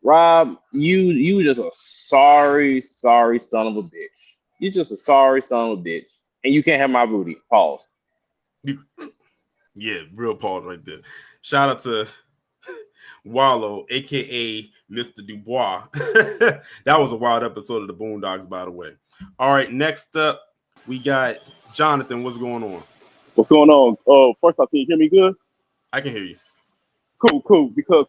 [SPEAKER 4] Rob, you just a sorry son of a bitch. You just a sorry son of a bitch, and you can't have my booty. Pause.
[SPEAKER 1] Yeah, real pause right there. Shout out to Wallow, aka Mr. Dubois. That was a wild episode of the Boondocks, by the way. All right, next up, we got Jonathan. What's going on?
[SPEAKER 5] What's going on? First off, can you hear me good?
[SPEAKER 1] I can hear you.
[SPEAKER 5] Cool. Because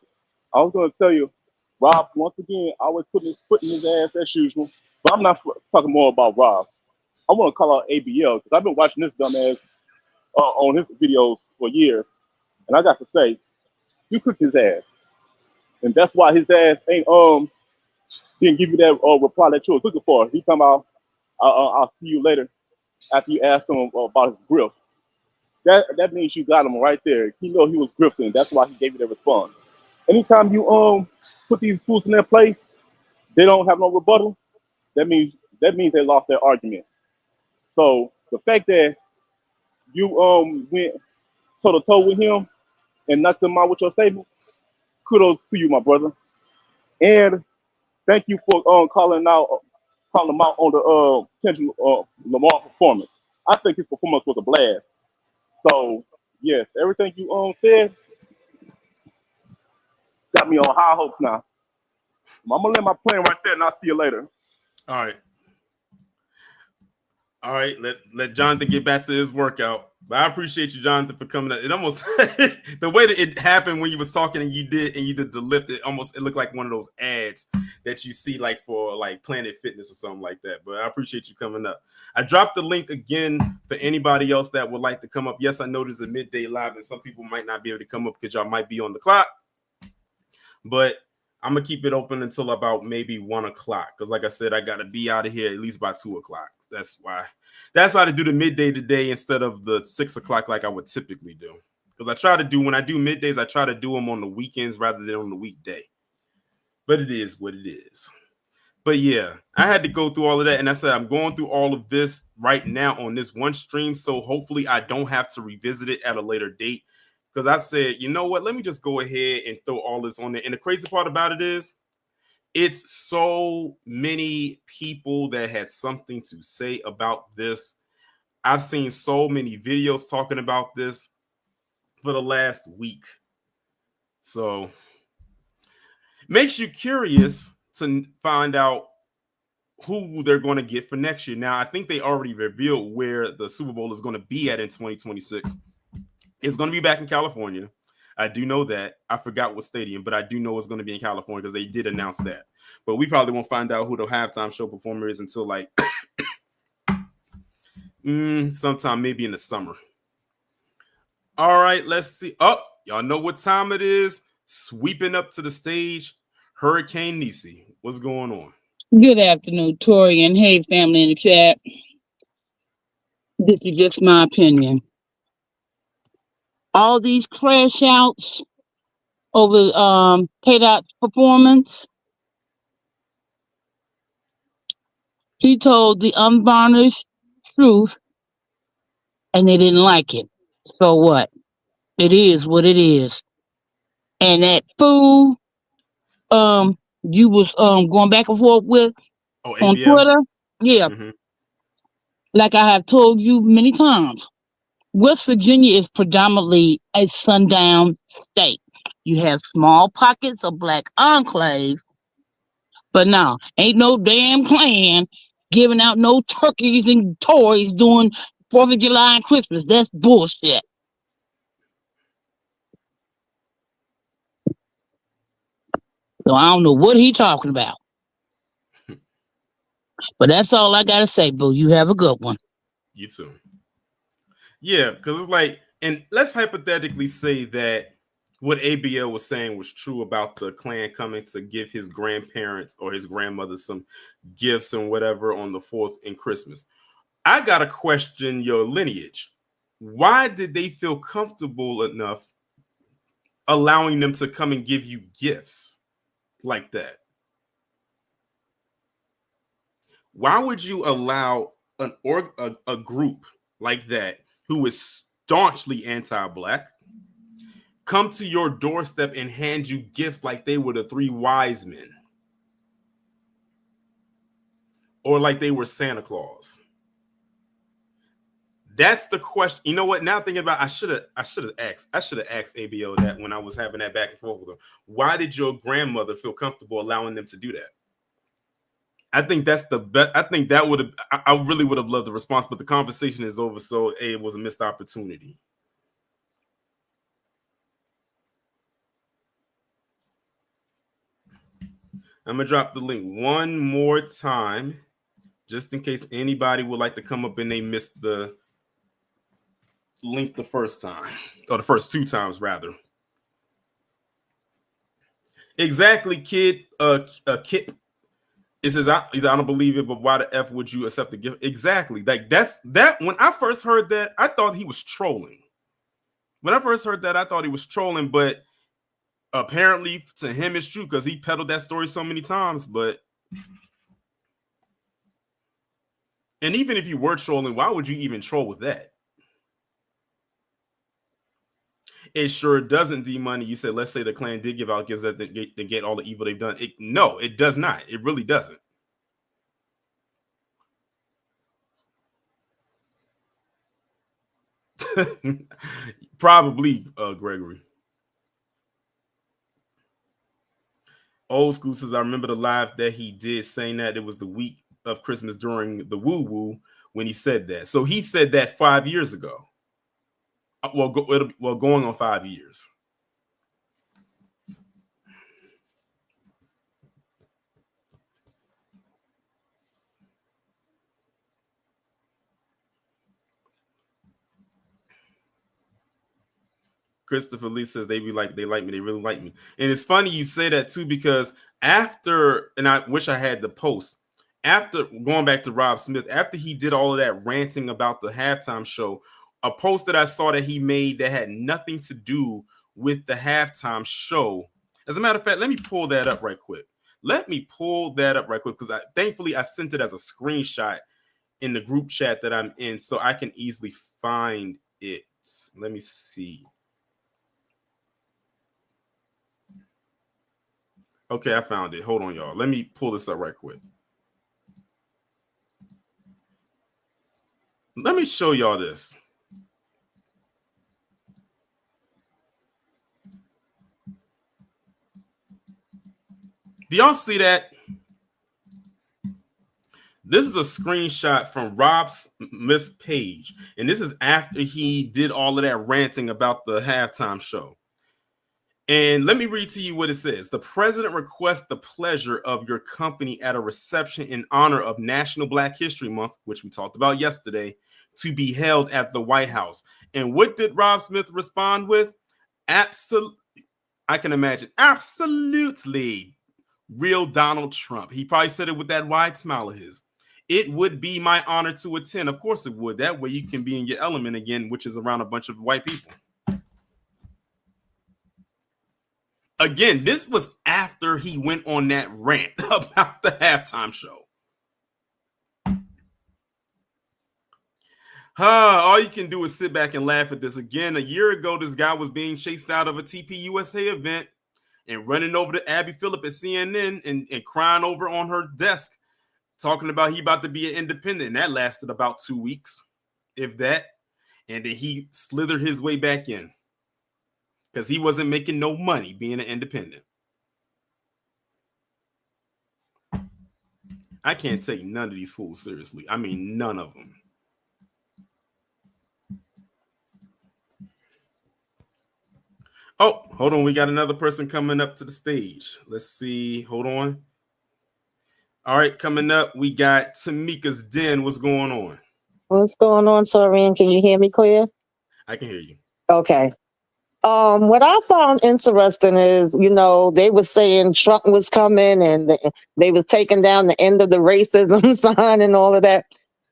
[SPEAKER 5] I was going to tell you, Rob, once again, always putting his ass as usual. But I'm not talking more about Rob. I want to call out ABL because I've been watching this dumbass on his videos for years. And I got to say, you cooked his ass. And that's why his ass ain't didn't give you that reply that you was looking for. He come out, I'll see you later after you asked him about his grill. That means you got him right there. He know he was grifting. That's why he gave you that response. Anytime you put these fools in their place, they don't have no rebuttal. That means they lost their argument. So the fact that you went toe to toe with him and knocked him out with your statement, kudos to you, my brother. And thank you for calling him out on the Kendrick Lamar performance. I think his performance was a blast. So yes, everything you said got me on high hopes now. I'm gonna let my plan right there, and I'll see you later.
[SPEAKER 1] All right. Let Jonathan get back to his workout. But I appreciate you, Jonathan, for coming up. It almost the way that it happened when you was talking and you did the lift. It looked like one of those ads that you see like for like Planet Fitness or something like that. But I appreciate you coming up. I dropped the link again for anybody else that would like to come up. Yes, I know there's a midday live, and some people might not be able to come up because y'all might be on the clock. But I'm gonna keep it open until about maybe 1 o'clock. Because like I said, I gotta be out of here at least by 2 o'clock. That's why I do the midday today instead of the 6 o'clock like I would typically do. Because I try to do when I do middays, I try to do them on the weekends rather than on the weekday. But it is what it is. But yeah, I had to go through all of that. And I said, I'm going through all of this right now on this one stream. So hopefully I don't have to revisit it at a later date. Because I said, you know what? Let me just go ahead and throw all this on there. And the crazy part about it is, it's so many people that had something to say about this. I've seen so many videos talking about this for the last week. So makes you curious to find out who they're going to get for next year. Now, I think they already revealed where the Super Bowl is going to be at in 2026. It's going to be back in California. I do know that. I forgot what stadium, but I do know it's going to be in California because they did announce that. But we probably won't find out who the halftime show performer is until like sometime maybe in the summer. All right, let's see. Oh, y'all know what time it is. Sweeping up to the stage, Hurricane Niecy. What's going on?
[SPEAKER 6] Good afternoon, Tori, and hey, family in the chat. This is just my opinion. All these crash outs over K-Dot's performance, he told the unvarnished truth, and they didn't like it. So what? It is what it is. And that fool, you was going back and forth with
[SPEAKER 1] Oh,
[SPEAKER 6] on
[SPEAKER 1] ABL?
[SPEAKER 6] Twitter, yeah.
[SPEAKER 1] Mhm.
[SPEAKER 6] Like I have told you many times, West Virginia is predominantly a sundown state. You have small pockets of black enclave, but no, ain't no damn Klan giving out no turkeys and toys during 4th of July and Christmas. That's bullshit. So I don't know what he talking about. But that's all I gotta say, boo. You have a good one.
[SPEAKER 1] You too. Yeah, because it's like, and let's hypothetically say that what ABL was saying was true about the Klan coming to give his grandparents or his grandmother some gifts and whatever on the 4th and Christmas. I gotta question your lineage. Why did they feel comfortable enough allowing them to come and give you gifts like that? Why would you allow a group like that who is staunchly anti-black come to your doorstep and hand you gifts like they were the 3 wise men or like they were Santa Claus? That's the question. You know what? Now thinking about, I should have asked ABO that when I was having that back and forth with them. Why did your grandmother feel comfortable allowing them to do that? I think that's the best. I think that would have. I really would have loved the response, but the conversation is over, so it was a missed opportunity. I'm gonna drop the link one more time, just in case anybody would like to come up and they missed the link the first time, or the first 2 times rather. Exactly, kid. Kip. It says, I don't believe it, but why the F would you accept the gift? Exactly. Like that's that. When I first heard that, I thought he was trolling. When I first heard that, I thought he was trolling, but apparently to him it's true because he peddled that story so many times. But and even if you were trolling, why would you even troll with that? It sure doesn't, D-Money. You said, let's say the Klan did give out gifts that they get all the evil they've done. No, it does not. It really doesn't. Probably, Gregory. Old school says, I remember the live that he did saying that it was the week of Christmas during the woo woo when he said that. So he said that 5 years ago. Well, going on 5 years. Christopher Lee says they like me, they really like me. And it's funny you say that too, because after, and I wish I had the post, after going back to Rob Smith, after he did all of that ranting about the halftime show, a post that I saw that he made that had nothing to do with the halftime show. As a matter of fact, let me pull that up right quick. Because thankfully I sent it as a screenshot in the group chat that I'm in, so I can easily find it. Let me see. Okay, I found it. Hold on, y'all. Let me pull this up right quick. Let me show y'all this. Do y'all see that? This is a screenshot from Rob Smith's page, and this is after he did all of that ranting about the halftime show. And let me read to you what it says. The president requests the pleasure of your company at a reception in honor of National Black History Month, which we talked about yesterday, to be held at the White House. And what did Rob Smith respond with? Absolutely. I can imagine. Absolutely. Real Donald Trump. He probably said it with that wide smile of his. It would be my honor to attend. Of course it would. That way you can be in your element again, which is around a bunch of white people. Again, this was after he went on that rant about the halftime show. All you can do is sit back and laugh at this. Again, a year ago, this guy was being chased out of a TPUSA event and running over to Abby Phillip at CNN and crying over on her desk, talking about he about to be an independent. And that lasted about 2 weeks, if that. And then he slithered his way back in, because he wasn't making no money being an independent. I can't take none of these fools seriously. I mean, none of them. Oh, hold on. We got another person coming up to the stage. Let's see. Hold on. All right, coming up, we got Tamika's Den. What's going on?
[SPEAKER 7] What's going on, Torian? Can you hear me clear?
[SPEAKER 1] I can hear you.
[SPEAKER 7] Okay. What I found interesting is, they were saying Trump was coming and they was taking down the end of the racism sign and all of that.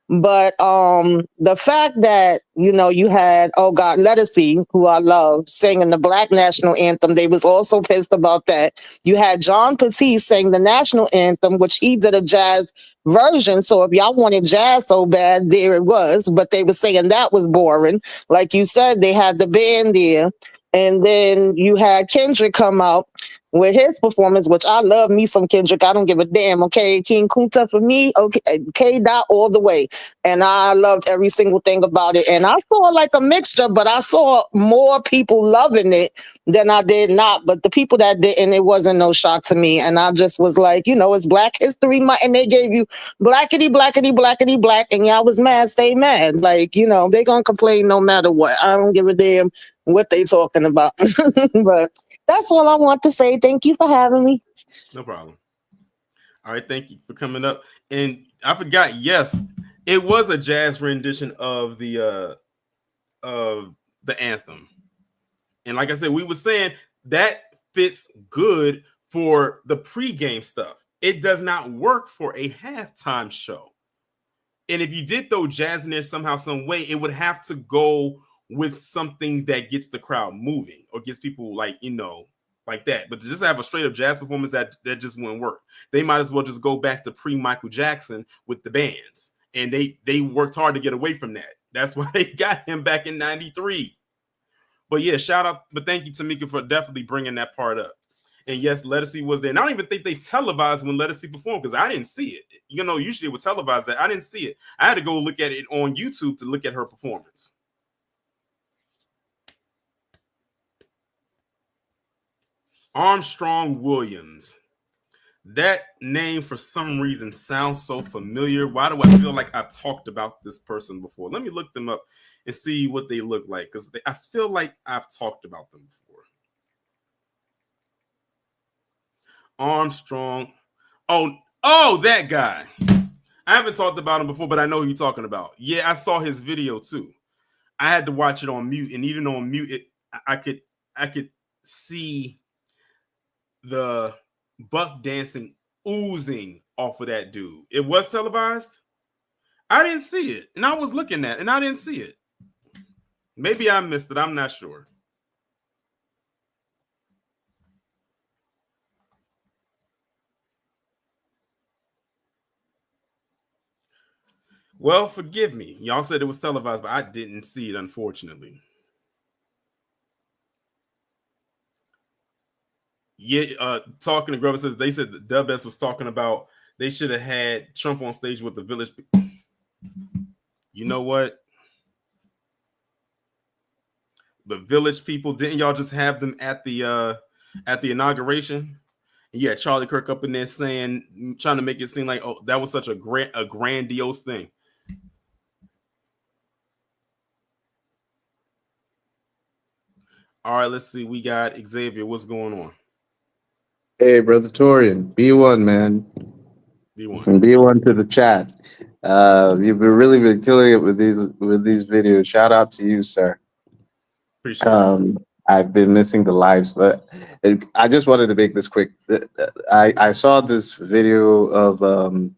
[SPEAKER 7] But the fact that, you had, oh God, Lettucey, who I love, singing the Black National Anthem, they was also pissed about that. You had John Petit sing the national anthem, which he did a jazz version. So if y'all wanted jazz so bad, there it was. But they were saying that was boring. Like you said, they had the band there. And then you had Kendrick come out with his performance, which I love me some Kendrick. I don't give a damn. Okay, King Kunta for me. Okay, K-Dot all the way. And I loved every single thing about it. And I saw like a mixture, but I saw more people loving it than I did not. But the people that didn't, it wasn't no shock to me. And I just was like, it's Black History Month, and they gave you blackity, blackity, blackity, black, and y'all was mad, stay mad. Like, they gonna complain no matter what. I don't give a damn what they talking about. But that's all I want to say. Thank you for having me.
[SPEAKER 1] No problem. All right, thank you for coming up. And I forgot, yes, it was a jazz rendition of the anthem. And like I said, we were saying that fits good for the pregame stuff. It does not work for a halftime show. And if you did throw jazz in there somehow, some way, it would have to go with something that gets the crowd moving or gets people like that. But to just have a straight up jazz performance, that just wouldn't work. They might as well just go back to pre-Michael Jackson with the bands. And they worked hard to get away from that. That's why they got him back in 93. But yeah, shout out. But thank you, Tamika, for definitely bringing that part up. And yes, Lettucey was there. And I don't even think they televised when Lettucey performed, because I didn't see it. Usually it would televise that. I didn't see it. I had to go look at it on YouTube to look at her performance. Armstrong Williams. That name, for some reason, sounds so familiar. Why do I feel like I've talked about this person before? Let me look them up and see what they look like, because I feel like I've talked about them before. Armstrong. Oh, that guy. I haven't talked about him before, but I know who you're talking about. Yeah, I saw his video too. I had to watch it on mute, and even on mute, I could see the buck dancing oozing off of that dude. It was televised. I didn't see it, and I was looking at it, and I didn't see it. Maybe I missed it. I'm not sure. Well, forgive me. Y'all said it was televised, but I didn't see it, unfortunately. Yeah, talking to Grover says they said the WS was talking about they should have had Trump on stage with the village. You know what? The village people, didn't y'all just have them at the inauguration? Yeah, Charlie Kirk up in there saying, trying to make it seem like, oh, that was such a grandiose thing. All right, let's see. We got Xavier. What's going on?
[SPEAKER 8] Hey, brother Torian, B1, man.
[SPEAKER 1] B1.
[SPEAKER 8] And B1 to the chat. You've really been killing it with these videos. Shout out to you, sir.
[SPEAKER 1] Appreciate it.
[SPEAKER 8] I've been missing the lives, but I just wanted to make this quick. I saw this video of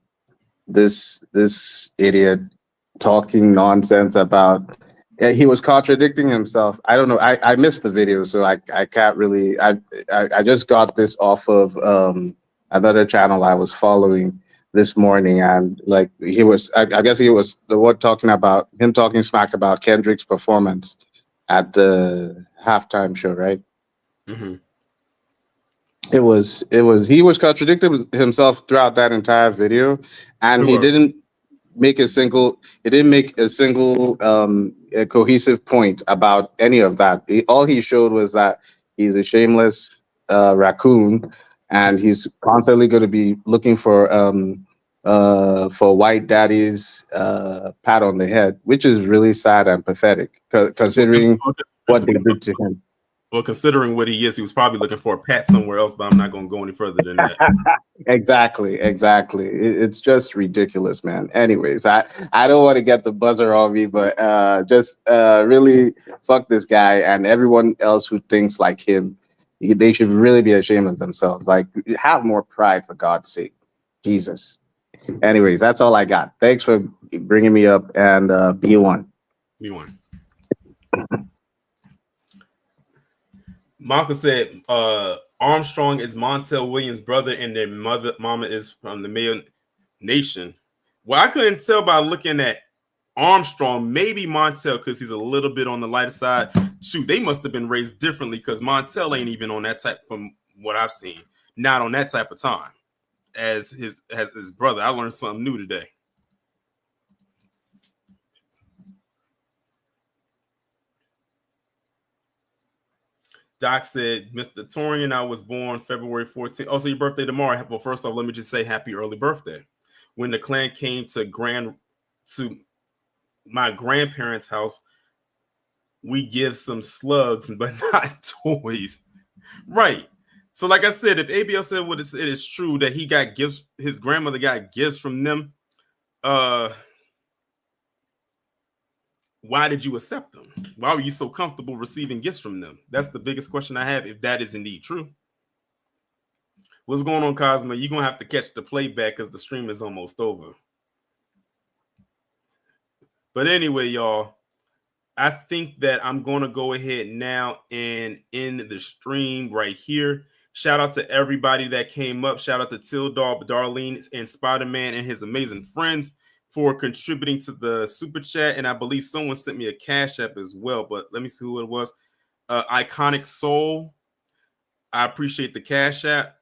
[SPEAKER 8] this idiot talking nonsense about. He was contradicting himself. I don't know. I missed the video, so I can't really. I just got this off of another channel I was following this morning, and like he was. I guess he was the one talking about him talking smack about Kendrick's performance at the halftime show, right?
[SPEAKER 1] Mm-hmm.
[SPEAKER 8] It was he was contradicting himself throughout that entire video, and he
[SPEAKER 1] Sure.
[SPEAKER 8] didn't make a single a cohesive point about any of that. All he showed was that he's a shameless raccoon, and he's constantly going to be looking for white daddy's pat on the head, which is really sad and pathetic, considering what they did to him.
[SPEAKER 1] Well, considering what he is, he was probably looking for a pat somewhere else, but I'm not going to go any further than that.
[SPEAKER 8] Exactly. It's just ridiculous, man. Anyways, I don't want to get the buzzer on me, but just really fuck this guy and everyone else who thinks like him. They should really be ashamed of themselves. Like, have more pride, for God's sake. Jesus. Anyways, that's all I got. Thanks for bringing me up, and B1.
[SPEAKER 1] B1. Marcus said Armstrong is Montel Williams' brother and their mama is from the Mayo Nation. Well, I couldn't tell by looking at Armstrong, maybe Montel, because he's a little bit on the lighter side. Shoot, they must have been raised differently, because Montel ain't even on that type, from what I've seen, not on that type of time as his brother. I learned something new today. Doc said, Mr. Torian, I was born February 14th. Oh, so your birthday tomorrow. Well, first off, let me just say happy early birthday. When the clan came to my grandparents' house, we give some slugs, but not toys. Right. So, like I said, if ABL said what it is true that he got gifts, his grandmother got gifts from them, why did you accept them? Why were you so comfortable receiving gifts from them? That's the biggest question I have, if that is indeed true. What's going on, Cosmo? You're going to have to catch the playback because the stream is almost over. But anyway, y'all, I think that I'm going to go ahead now and end the stream right here. Shout out to everybody that came up. Shout out to Tildal, Darlene, and Spider-Man and his amazing friends for contributing to the super chat. And I believe someone sent me a Cash App as well, but let me see who it was. Iconic Soul. I appreciate the Cash App.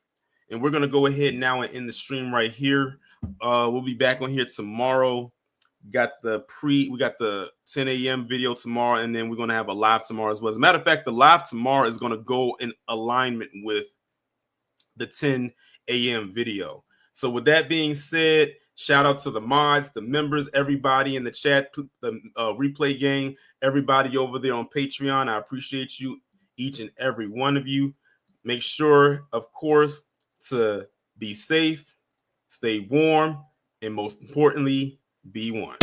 [SPEAKER 1] And we're going to go ahead now and end the stream right here. We'll be back on here tomorrow. We got the 10 a.m. video tomorrow, and then we're going to have a live tomorrow as well. As a matter of fact, the live tomorrow is going to go in alignment with the 10 a.m. video. So with that being said, shout out to the mods, the members, everybody in the chat, the replay gang, everybody over there on Patreon. I appreciate you, each and every one of you. Make sure, of course, to be safe, stay warm, and most importantly, be one.